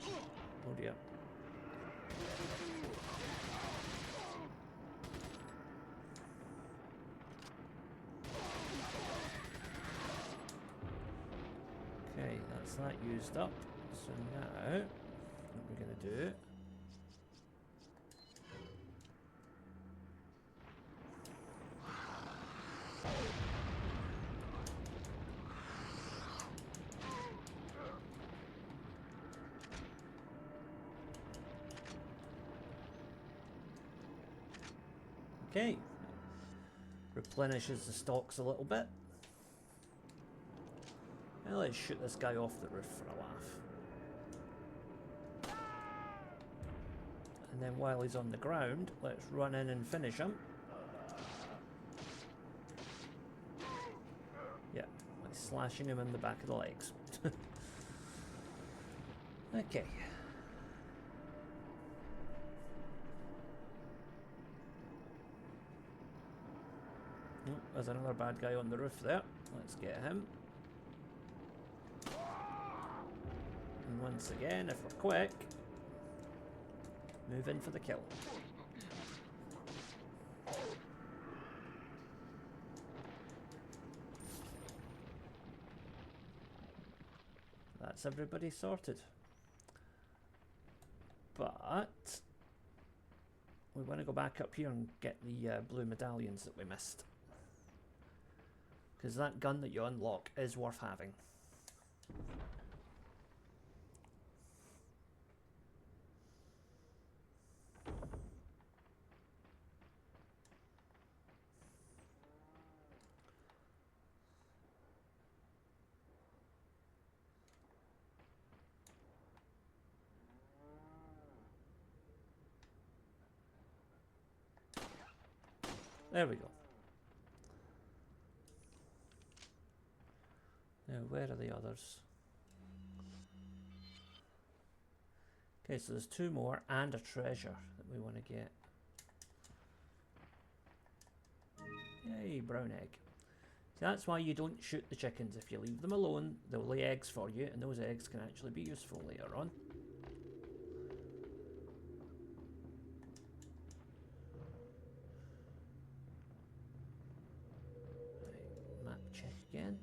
Oh dear. Okay, that's that used up. So now, what we're going to do... Okay, replenishes the stocks a little bit. Now let's shoot this guy off the roof for a laugh. And then while he's on the ground, let's run in and finish him. Yeah, by slashing him in the back of the legs. Okay. Oh, there's another bad guy on the roof there. Let's get him. And once again, if we're quick, move in for the kill. That's everybody sorted. But we want to go back up here and get the blue medallions that we missed. Because that gun that you unlock is worth having. There we go. Now, where are the others? Okay, so there's 2 more and a treasure that we want to get. Yay, brown egg. See, that's why you don't shoot the chickens. If you leave them alone, they'll lay eggs for you, and those eggs can actually be useful later on. Right, map check again.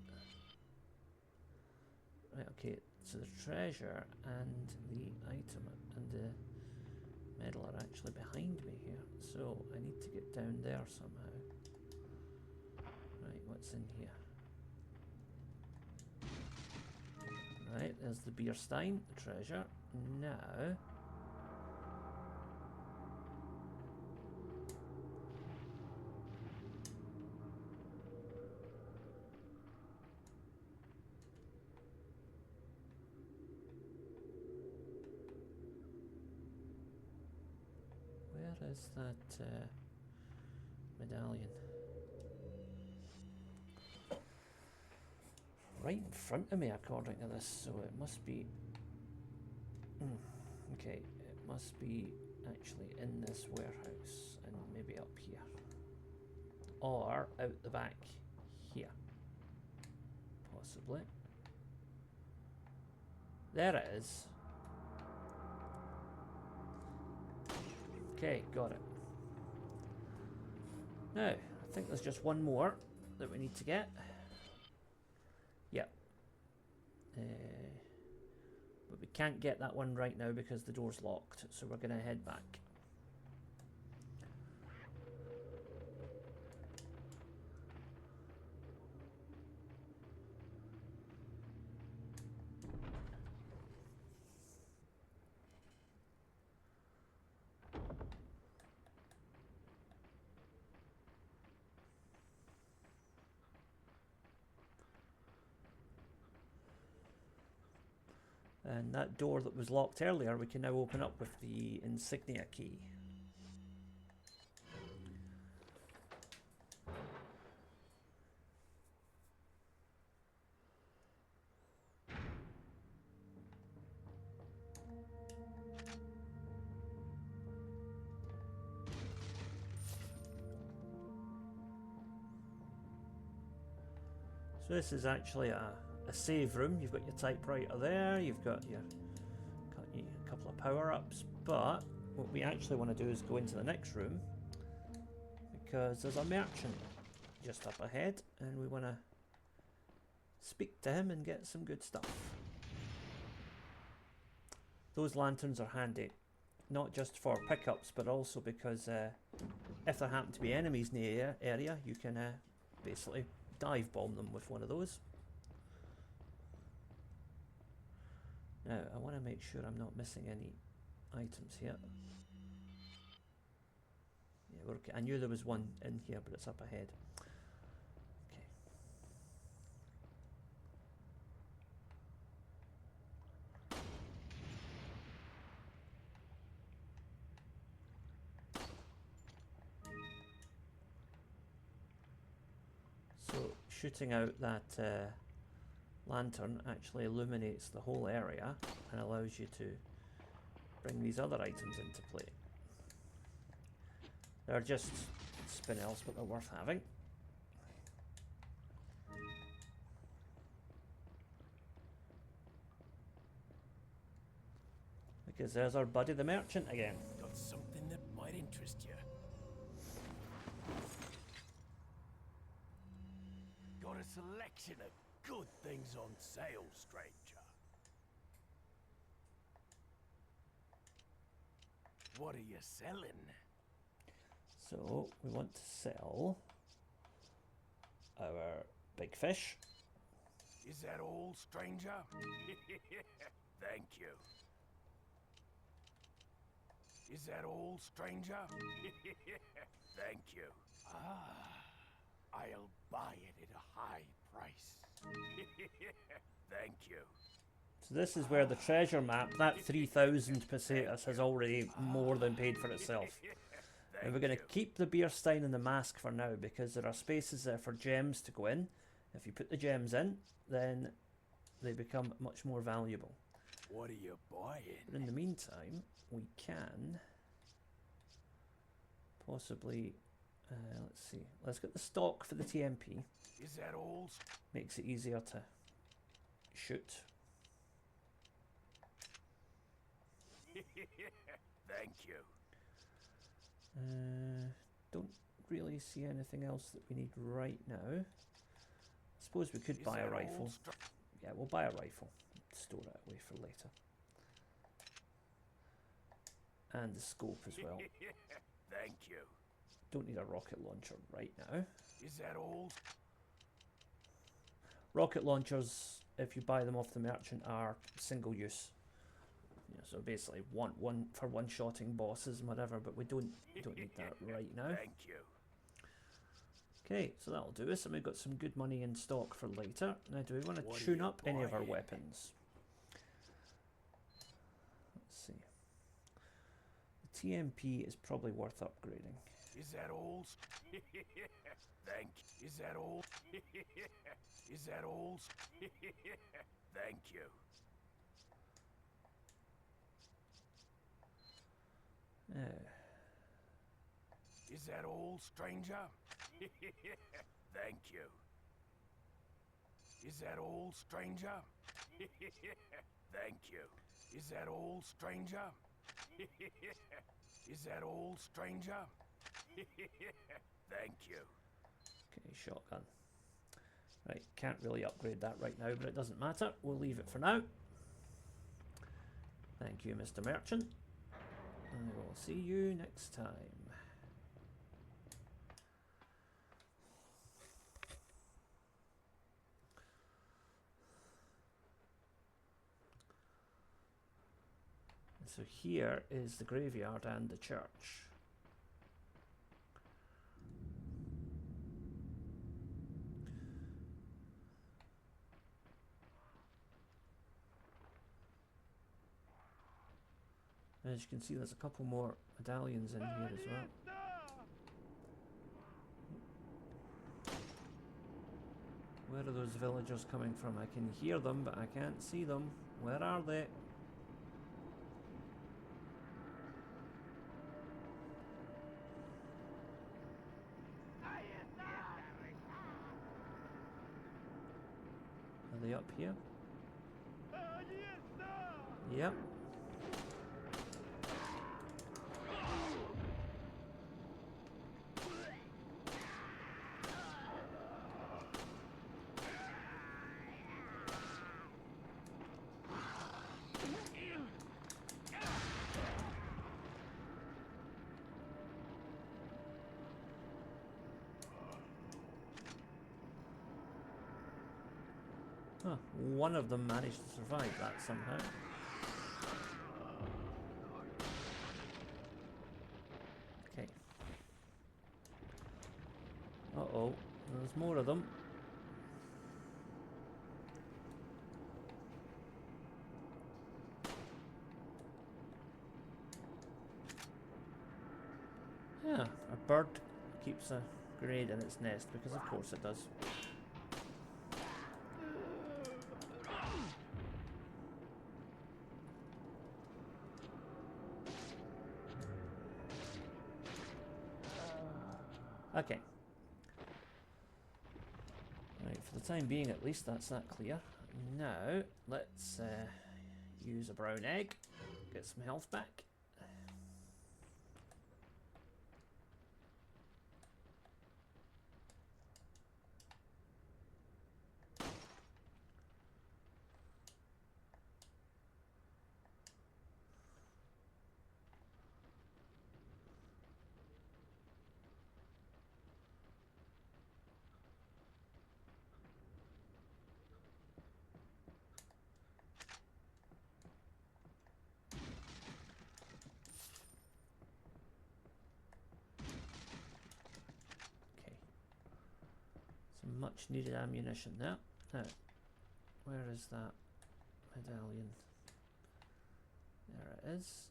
Right, okay, so the treasure and the item and the medal are actually behind me here. So I need to get down there somehow. Right, what's in here? Right, there's the beer stein, the treasure. Now... where is that medallion? Right in front of me according to this, so it must be... okay, it must be actually in this warehouse and maybe up here. Or out the back here. Possibly. There it is. Okay, got it. Now, I think there's just one more that we need to get. Yep. But we can't get that one right now because the door's locked, so we're going to head back. And that door that was locked earlier, we can now open up with the insignia key. So this is actually a save room. You've got your typewriter there, you've got your a couple of power-ups, but what we actually want to do is go into the next room because there's a merchant just up ahead and we want to speak to him and get some good stuff. Those lanterns are handy, not just for pickups but also because if there happen to be enemies in the area you can basically dive bomb them with one of those. Now, I want to make sure I'm not missing any items here. Yeah, we're okay. I knew there was one in here, but it's up ahead. Okay. So, shooting out that lantern actually illuminates the whole area and allows you to bring these other items into play. They're just spinels, but they're worth having. Because there's our buddy the merchant again. Got something that might interest you. Got a selection of good things on sale, stranger. What are you selling? So, we want to sell our big fish. Is that all, stranger? Thank you. Is that all, stranger? Thank you. I'll buy it at a high price. Thank you. So this is where the treasure map, that 3,000 pesetas, has already more than paid for itself. And we're going to keep the beer stein and the mask for now because there are spaces there for gems to go in. If you put the gems in, then they become much more valuable. What are you buying? But in the meantime, we can possibly, let's see, let's get the stock for the TMP. Is that all? Makes it easier to shoot. Thank you. Don't really see anything else that we need right now. I suppose we could buy a rifle. Yeah, we'll buy a rifle. Store it away for later. And the scope as well. Thank you. Don't need a rocket launcher right now. Is that all? Rocket launchers, if you buy them off the merchant, are single use. Yeah, so basically one for one-shotting bosses and whatever, but we don't need that right now. Thank you. Okay, so that'll do us, and we've got some good money in stock for later. Now, do we want to tune up any of our weapons? Let's see. The TMP is probably worth upgrading. Is that all? Thank. Is that all? Is that all? Thank you. Is that all, stranger? Thank you. Is that all, stranger? Thank you. Is that all, stranger? Is that all, stranger? Thank you. Okay, shotgun. Right, can't really upgrade that right now, but it doesn't matter. We'll leave it for now. Thank you, Mr. Merchant. And we'll see you next time. So here is the graveyard and the church. As you can see, there's a couple more medallions in here as well. Where are those villagers coming from? I can hear them, but I can't see them. Where are they? Are they up here? Yep. Huh, one of them managed to survive that somehow. Okay. Uh-oh, there's more of them. Yeah, a bird keeps a grenade in its nest because of course it does. Okay. Right, for the time being at least that's that clear. Now, let's use a brown egg, get some health back. Much needed ammunition there. Now, where is that medallion? There it is.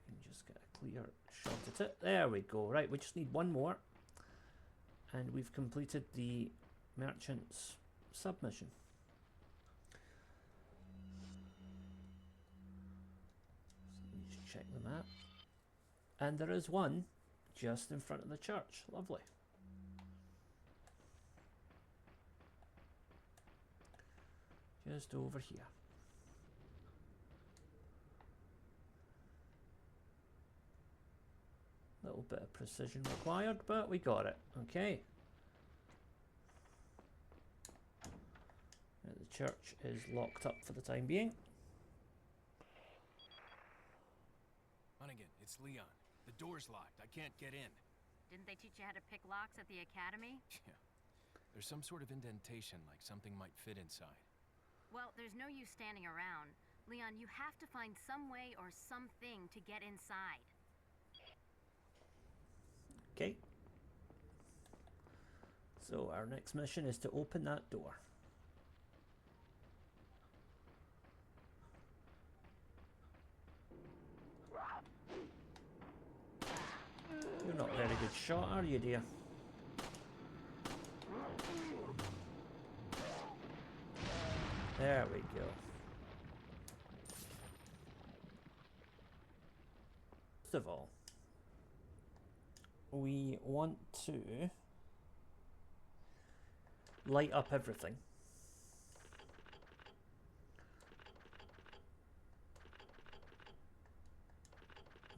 And just get a clear shot at it. There we go. Right, we just need one more. And we've completed the merchant's submission. So let me just check the map. And there is one just in front of the church. Lovely. Just over here. Little bit of precision required, but we got it. Okay. Now the church is locked up for the time being. Hunnigan, it's Leon. The door's locked. I can't get in. Didn't they teach you how to pick locks at the academy? Yeah. There's some sort of indentation, like something might fit inside. Well, there's no use standing around. Leon, you have to find some way or something to get inside. Okay. So our next mission is to open that door. You're not a very good shot, are you, dear? There we go. First of all, we want to light up everything.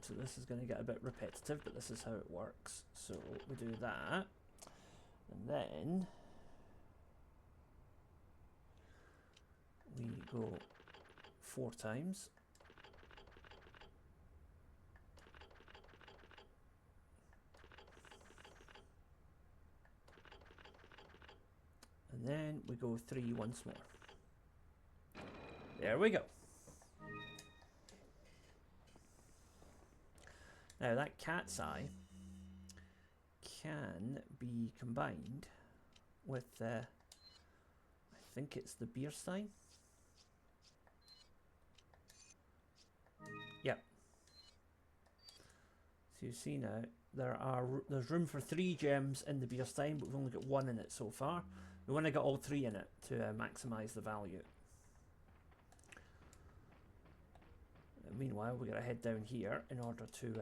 So this is going to get a bit repetitive, but this is how it works. So we do that, and then we go 4 times. And then we go 3 once more. There we go. Now that cat's eye can be combined with I think it's the beer stein. Yep. So you see now there's room for 3 gems in the beer stein, but we've only got 1 in it so far. We want to get all 3 in it to maximize the value. Meanwhile, we're going to head down here in order to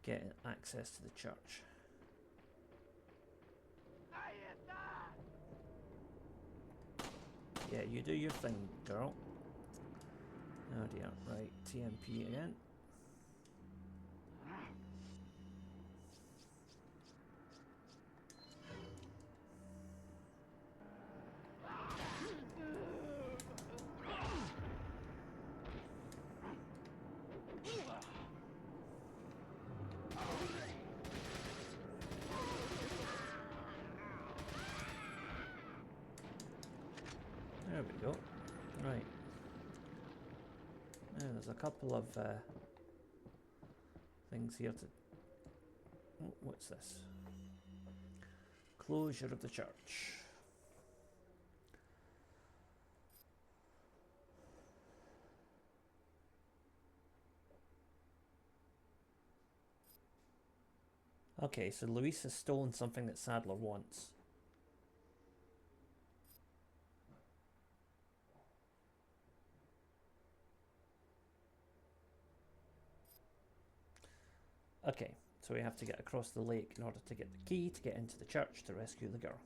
get access to the church. Yeah, you do your thing, girl. Oh dear, right, TMP again. There we go. Right. Now there's a couple of things here to... Oh, what's this? Closure of the church. Okay, so Luis has stolen something that Sadler wants. Okay, so we have to get across the lake in order to get the key to get into the church to rescue the girl.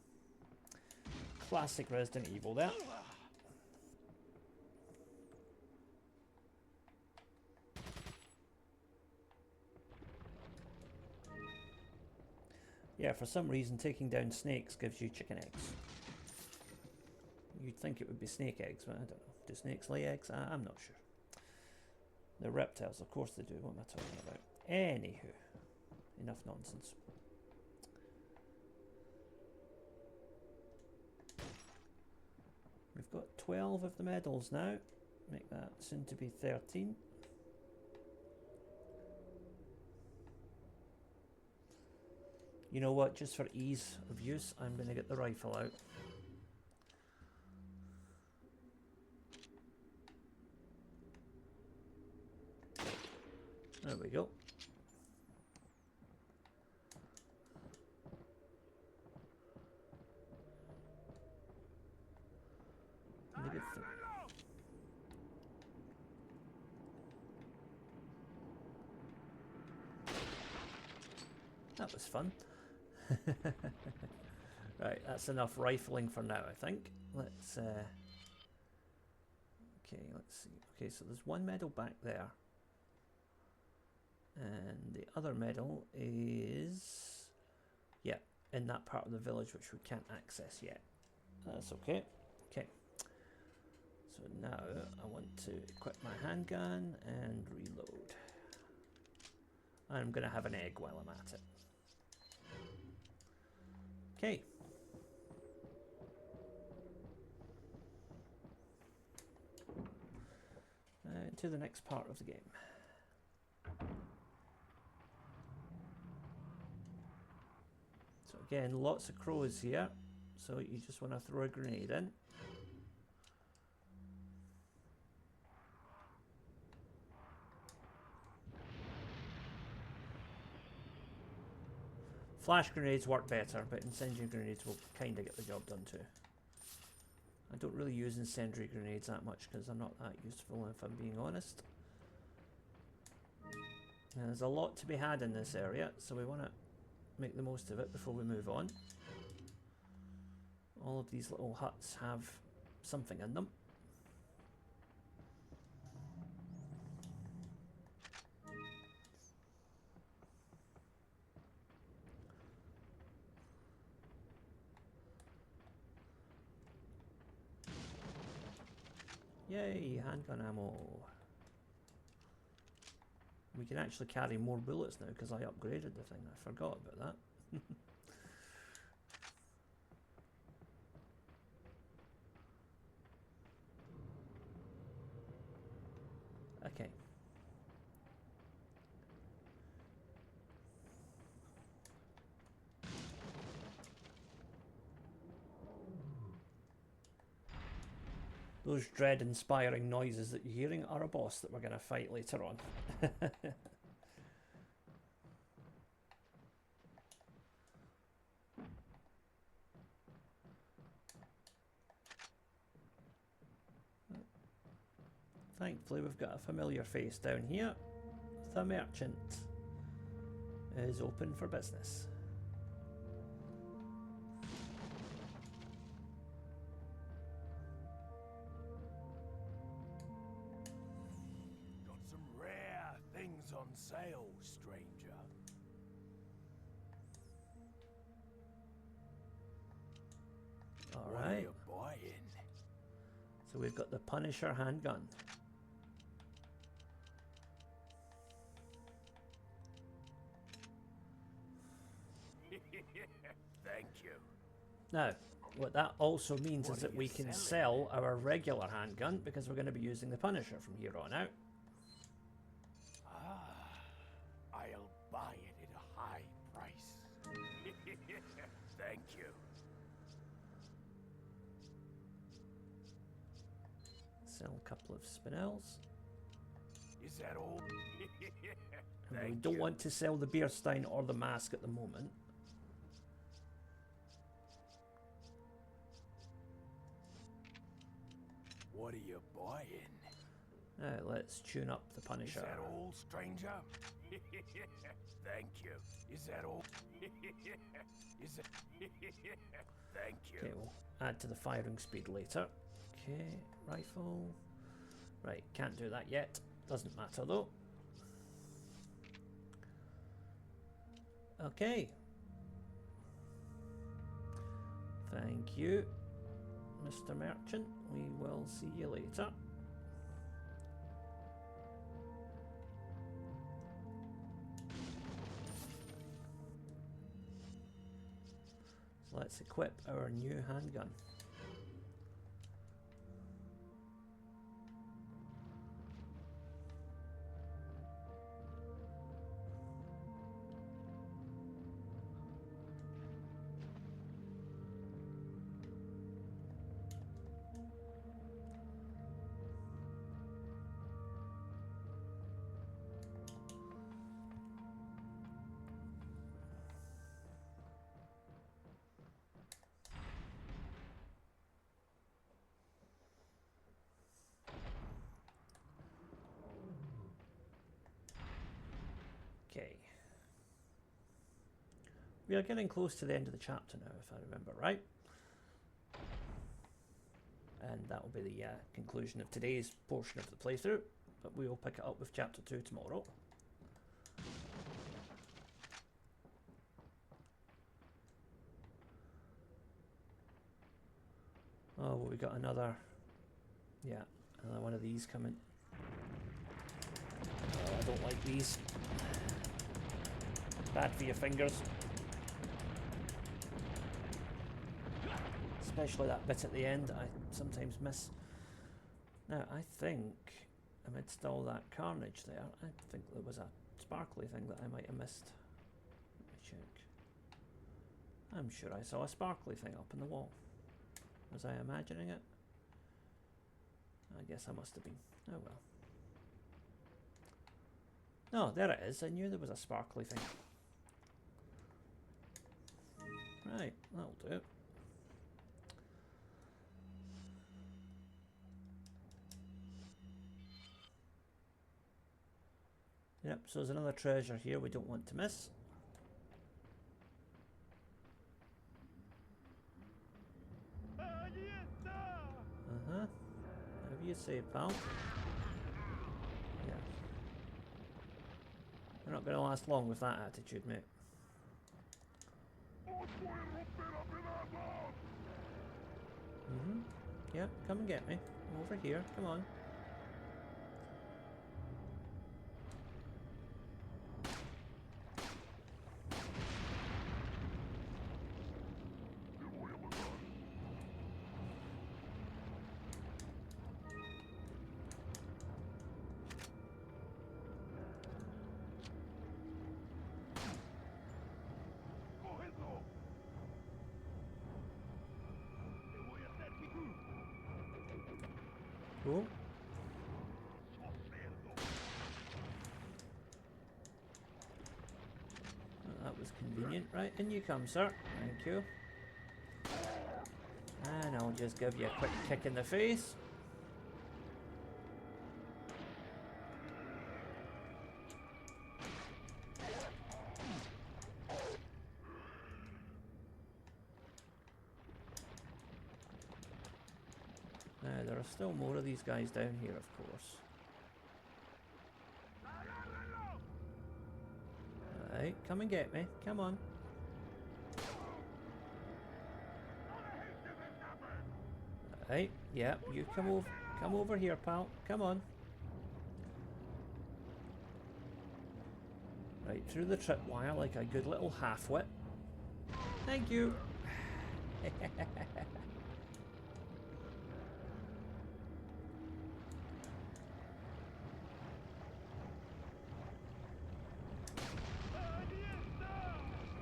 Classic Resident Evil there. Yeah, for some reason taking down snakes gives you chicken eggs. You'd think it would be snake eggs, but I don't know. Do snakes lay eggs? I'm not sure. They're reptiles, of course they do. What am I talking about? Anywho, enough nonsense. We've got 12 of the medals now. Make that soon to be 13. You know what, just for ease of use, I'm going to get the rifle out. There we go. Look at that. That was fun. Right, that's enough rifling for now, I think. Let's okay, let's see. Okay, so there's one medal back there. And the other medal is, yeah, in that part of the village which we can't access yet. That's okay. Okay. So now I want to equip my handgun and reload. I'm going to have an egg while I'm at it. Okay. To the next part of the game. So again, lots of crows here. So you just want to throw a grenade in. Flash grenades work better, but incendiary grenades will kind of get the job done too. I don't really use incendiary grenades that much because I'm not that useful, if I'm being honest. And there's a lot to be had in this area, so we want to make the most of it before we move on. All of these little huts have something in them. Yay, handgun ammo. We can actually carry more bullets now because I upgraded the thing. I forgot about that. Okay. Those dread-inspiring noises that you're hearing are a boss that we're going to fight later on. Thankfully, we've got a familiar face down here. The merchant is open for business. On sale, stranger. All What are right. you buying? So we've got the Punisher handgun. Thank you. Now, what that also means is that we can sell our regular handgun because we're going to be using the Punisher from here on out. I'll buy it at a high price. Thank you. Sell a couple of spinels. Is that all? And we don't want to sell the beer stein or the mask at the moment. What are you buying? Now let's tune up the Punisher. Is that all, stranger? Thank you. Is that all? Is it? Thank you. Okay, we'll add to the firing speed later. Okay, rifle. Right, can't do that yet. Doesn't matter though. Okay. Thank you, Mr. Merchant. We will see you later. So let's equip our new handgun. We are getting close to the end of the chapter now, if I remember right. And that will be the conclusion of today's portion of the playthrough. But we will pick it up with Chapter 2 tomorrow. Oh, well, we got another... Yeah, another one of these coming. Oh, I don't like these. Bad for your fingers. Especially that bit at the end I sometimes miss. Now, I think amidst all that carnage there, I think there was a sparkly thing that I might have missed. Let me check. I'm sure I saw a sparkly thing up in the wall. Was I imagining it? I guess I must have been. Oh well. No, there it is. I knew there was a sparkly thing. Right, that'll do. Yep, so there's another treasure here we don't want to miss. Uh-huh. Whatever you say, pal. Yeah. You're not going to last long with that attitude, mate. Mm-hmm. Yeah, come and get me. I'm over here. Come on. Cool. Well, that was convenient. Right, in you come, sir. Thank you. And I'll just give you a quick kick in the face. Now, there are still more of these guys down here, of course. Alright, come and get me. Come on. Alright, yeah, you come over here, pal. Come on. Right, through the tripwire like a good little half-wit. Thank you.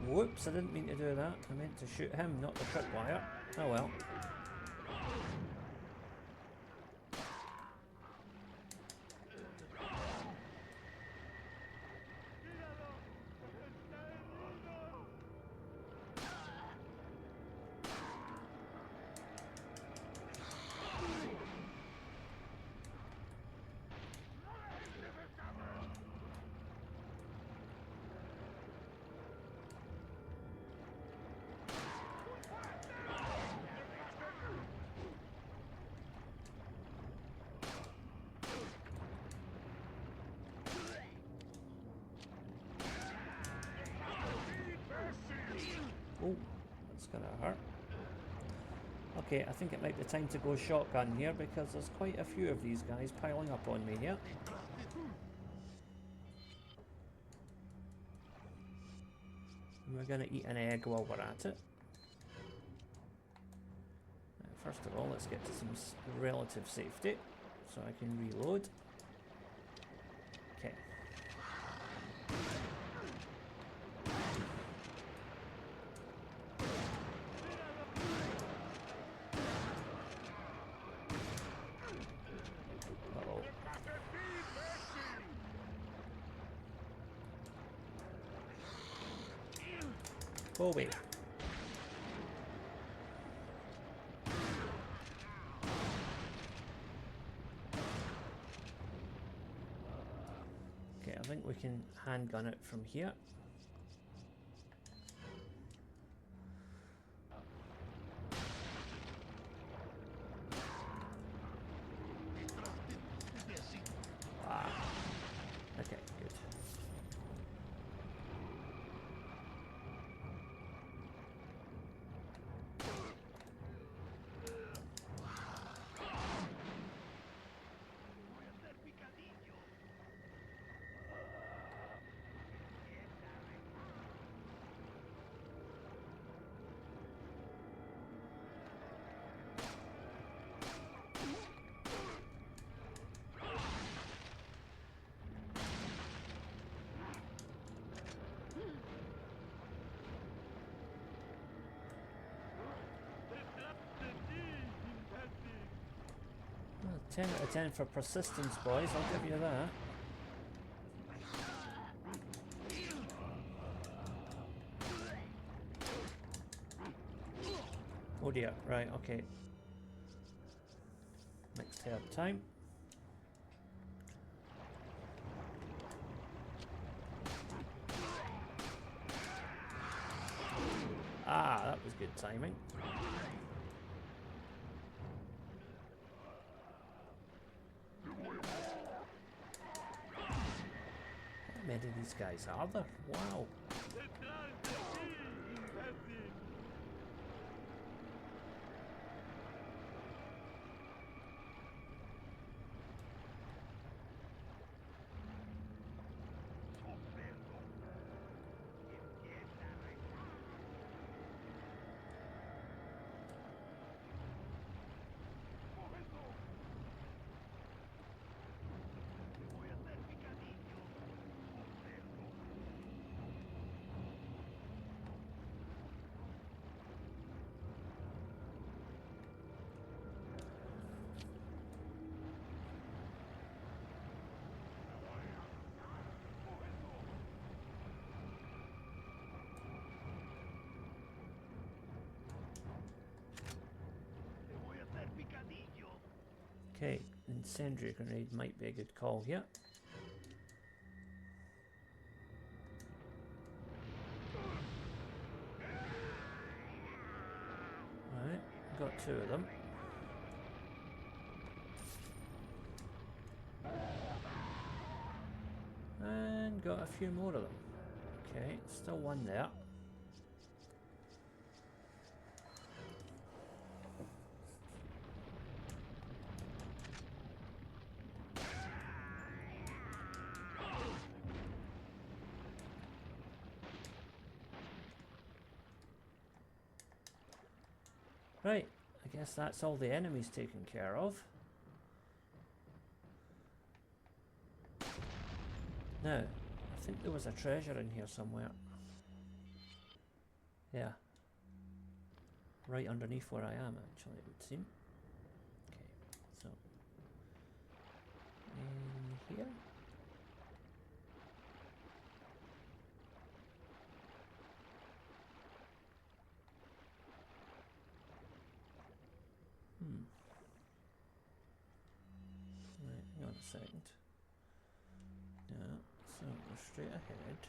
Whoops, I didn't mean to do that. I meant to shoot him, not the tripwire. Oh well. Oh, that's gonna hurt. Okay, I think it might be time to go shotgun here because there's quite a few of these guys piling up on me here. And we're gonna eat an egg while we're at it. Now, first of all, let's get to some relative safety so I can reload. Okay. Go away. Okay, I think we can handgun it from here. 10 out of 10 for persistence, boys, I'll give you that. Oh dear, right, okay. Next tab time. Ah, that was good timing. How many of these guys are there? Wow. Okay, incendiary grenade might be a good call here. Right, got two of them. And got a few more of them. Okay, still one there. Right, I guess that's all the enemies taken care of. Now, I think there was a treasure in here somewhere. Yeah. Right underneath where I am, actually, it would seem. Okay, so. In here. Right, hang on a second. Yeah, so go straight ahead.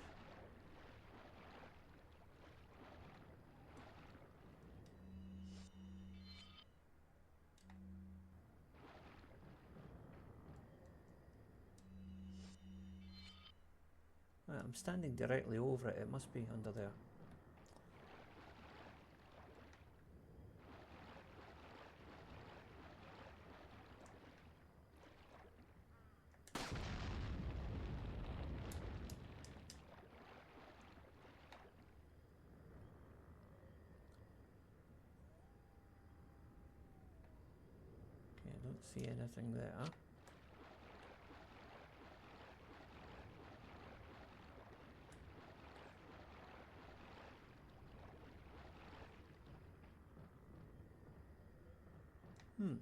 Right, I'm standing directly over it, it must be under there. Okay, I don't see anything there.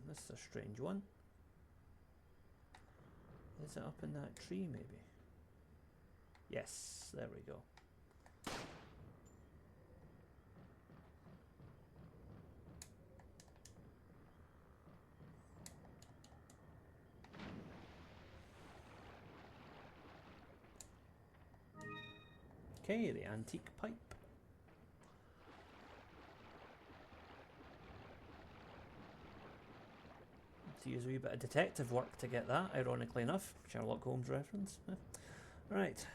This is a strange one. Is it up in that tree, maybe? Yes, there we go. Okay, the antique pipe. Let's use a wee bit of detective work to get that, ironically enough. Sherlock Holmes reference. Right.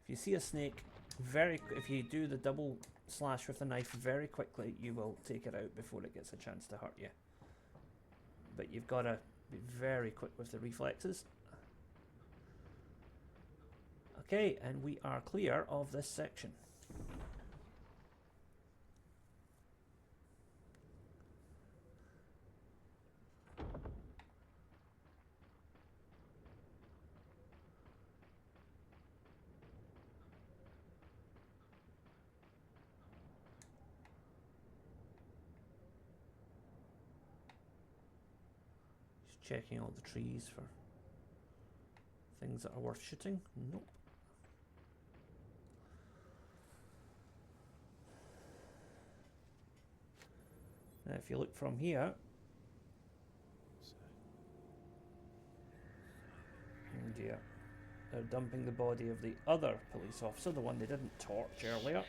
If you see a snake, if you do the double slash with the knife very quickly, you will take it out before it gets a chance to hurt you. But you've got to be very quick with the reflexes. Okay, and we are clear of this section. checking all the trees for things that are worth shooting. Nope. Now if you look from here, oh dear, they're dumping the body of the other police officer, the one they didn't torch earlier.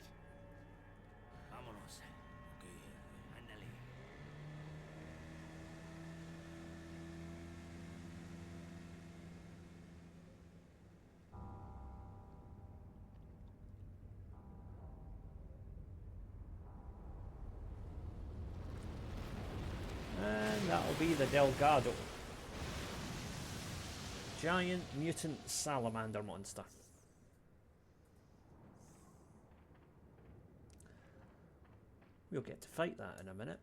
Vámonos. Okay, ándale. And that'll be the Delgado. Giant mutant salamander monster. We'll get to fight that in a minute.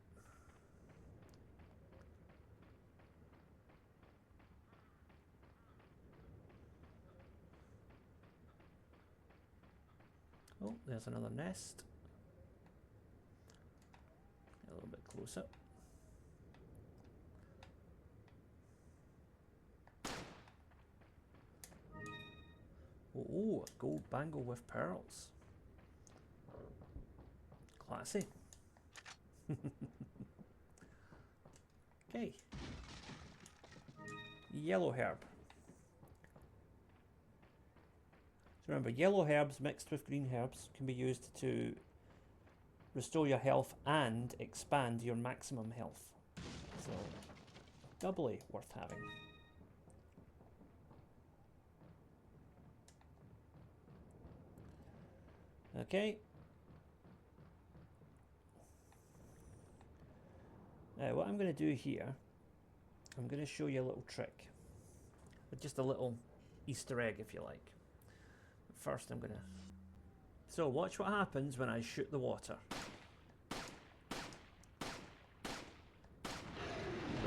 Oh, there's another nest. A little bit closer. Oh, a gold bangle with pearls. Classy. Okay. Yellow herb. So remember, yellow herbs mixed with green herbs can be used to restore your health and expand your maximum health. So, doubly worth having. Okay. Now what I'm going to do here, I'm going to show you a little trick. Just a little Easter egg if you like. First I'm going to... So watch what happens when I shoot the water.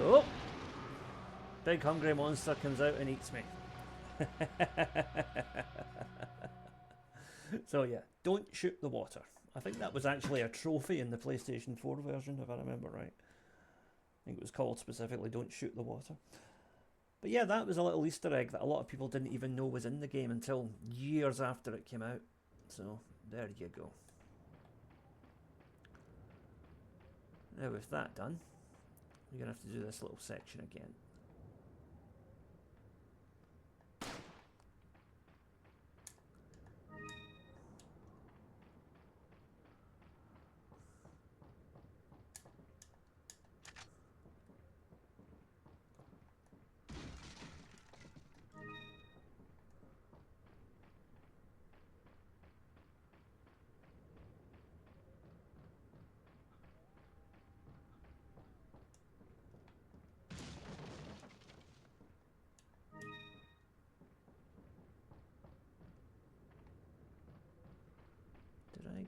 Oh! Big hungry monster comes out and eats me. So yeah, don't shoot the water. I think that was actually a trophy in the PlayStation 4 version, if I remember right. I think it was called specifically Don't Shoot the Water. But yeah, that was a little Easter egg that a lot of people didn't even know was in the game until years after it came out. So, there you go. Now with that done, you're going to have to do this little section again.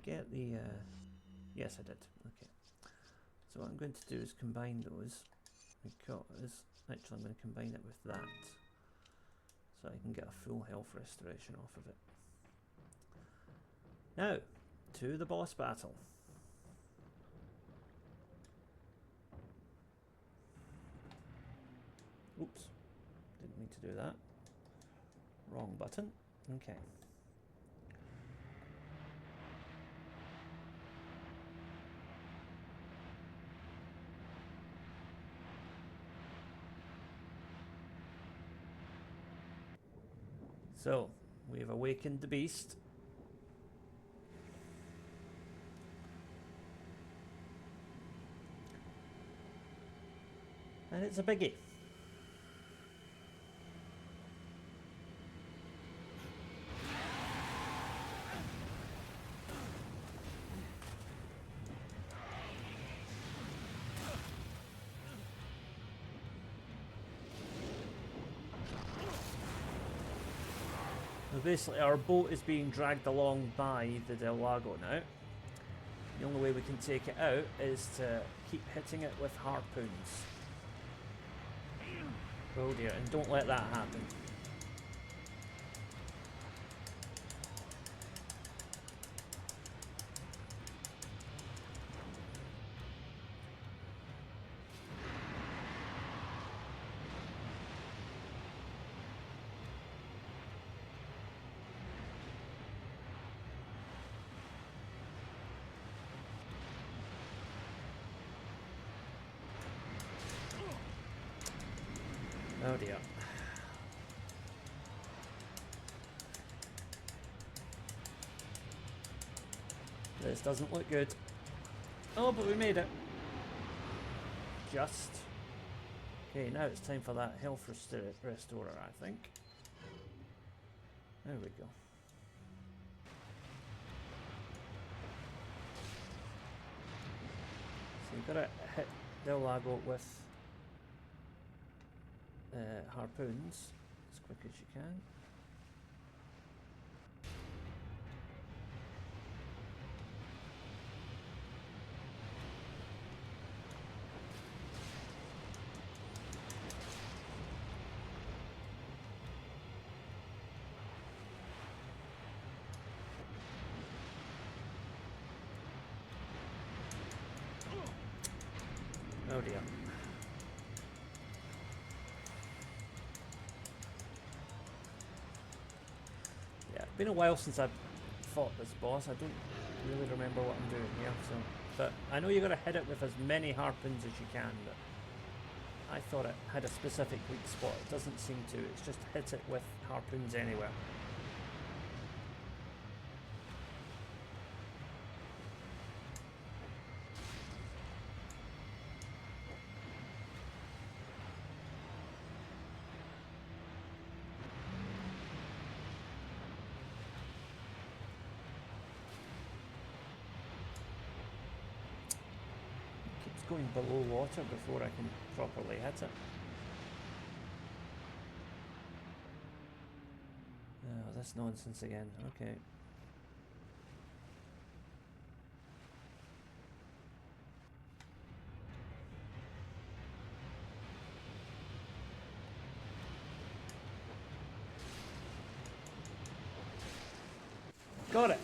Get the yes I did. Okay, so what I'm going to do is combine those, because actually I'm going to combine it with that so I can get a full health restoration off of it. Now to the boss battle. Oops, didn't mean to do that. Wrong button. Okay. So, we've awakened the beast. And it's a biggie. Basically, our boat is being dragged along by the Del Lago now. The only way we can take it out is to keep hitting it with harpoons. Oh dear, and don't let that happen. Oh dear. This doesn't look good. Oh, but we made it. Just. Okay, now it's time for that health restorer, I think. There we go. So you've got to hit Del Lago with harpoons as quick as you can. Oh dear. Yeah, it's been a while since I've fought this boss. I don't really remember what I'm doing here, so but I know you gotta hit it with as many harpoons as you can, but I thought it had a specific weak spot. It doesn't seem to, it's just hit it with harpoons anywhere. Going below water before I can properly hit it. Oh, this nonsense again. Okay. Got it.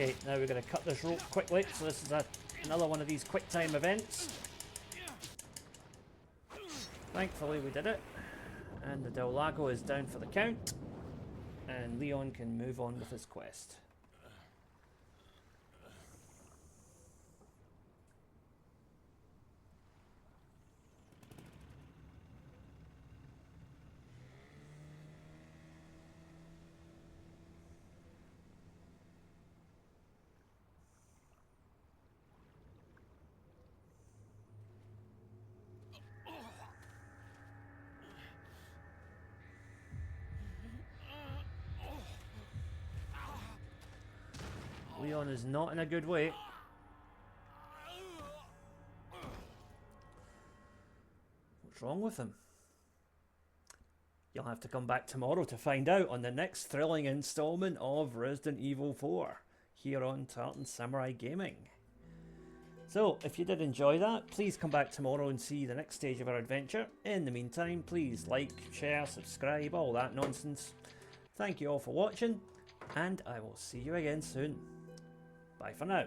Okay, now we're going to cut this rope quickly, so this is another one of these quick time events. Thankfully we did it, and the Del Lago is down for the count, and Leon can move on with his quest. Leon is not in a good way. What's wrong with him? You'll have to come back tomorrow to find out on the next thrilling installment of Resident Evil 4 here on Tartan Samurai Gaming. So, if you did enjoy that, please come back tomorrow and see the next stage of our adventure. In the meantime, please like, share, subscribe, all that nonsense. Thank you all for watching, and I will see you again soon. Bye for now.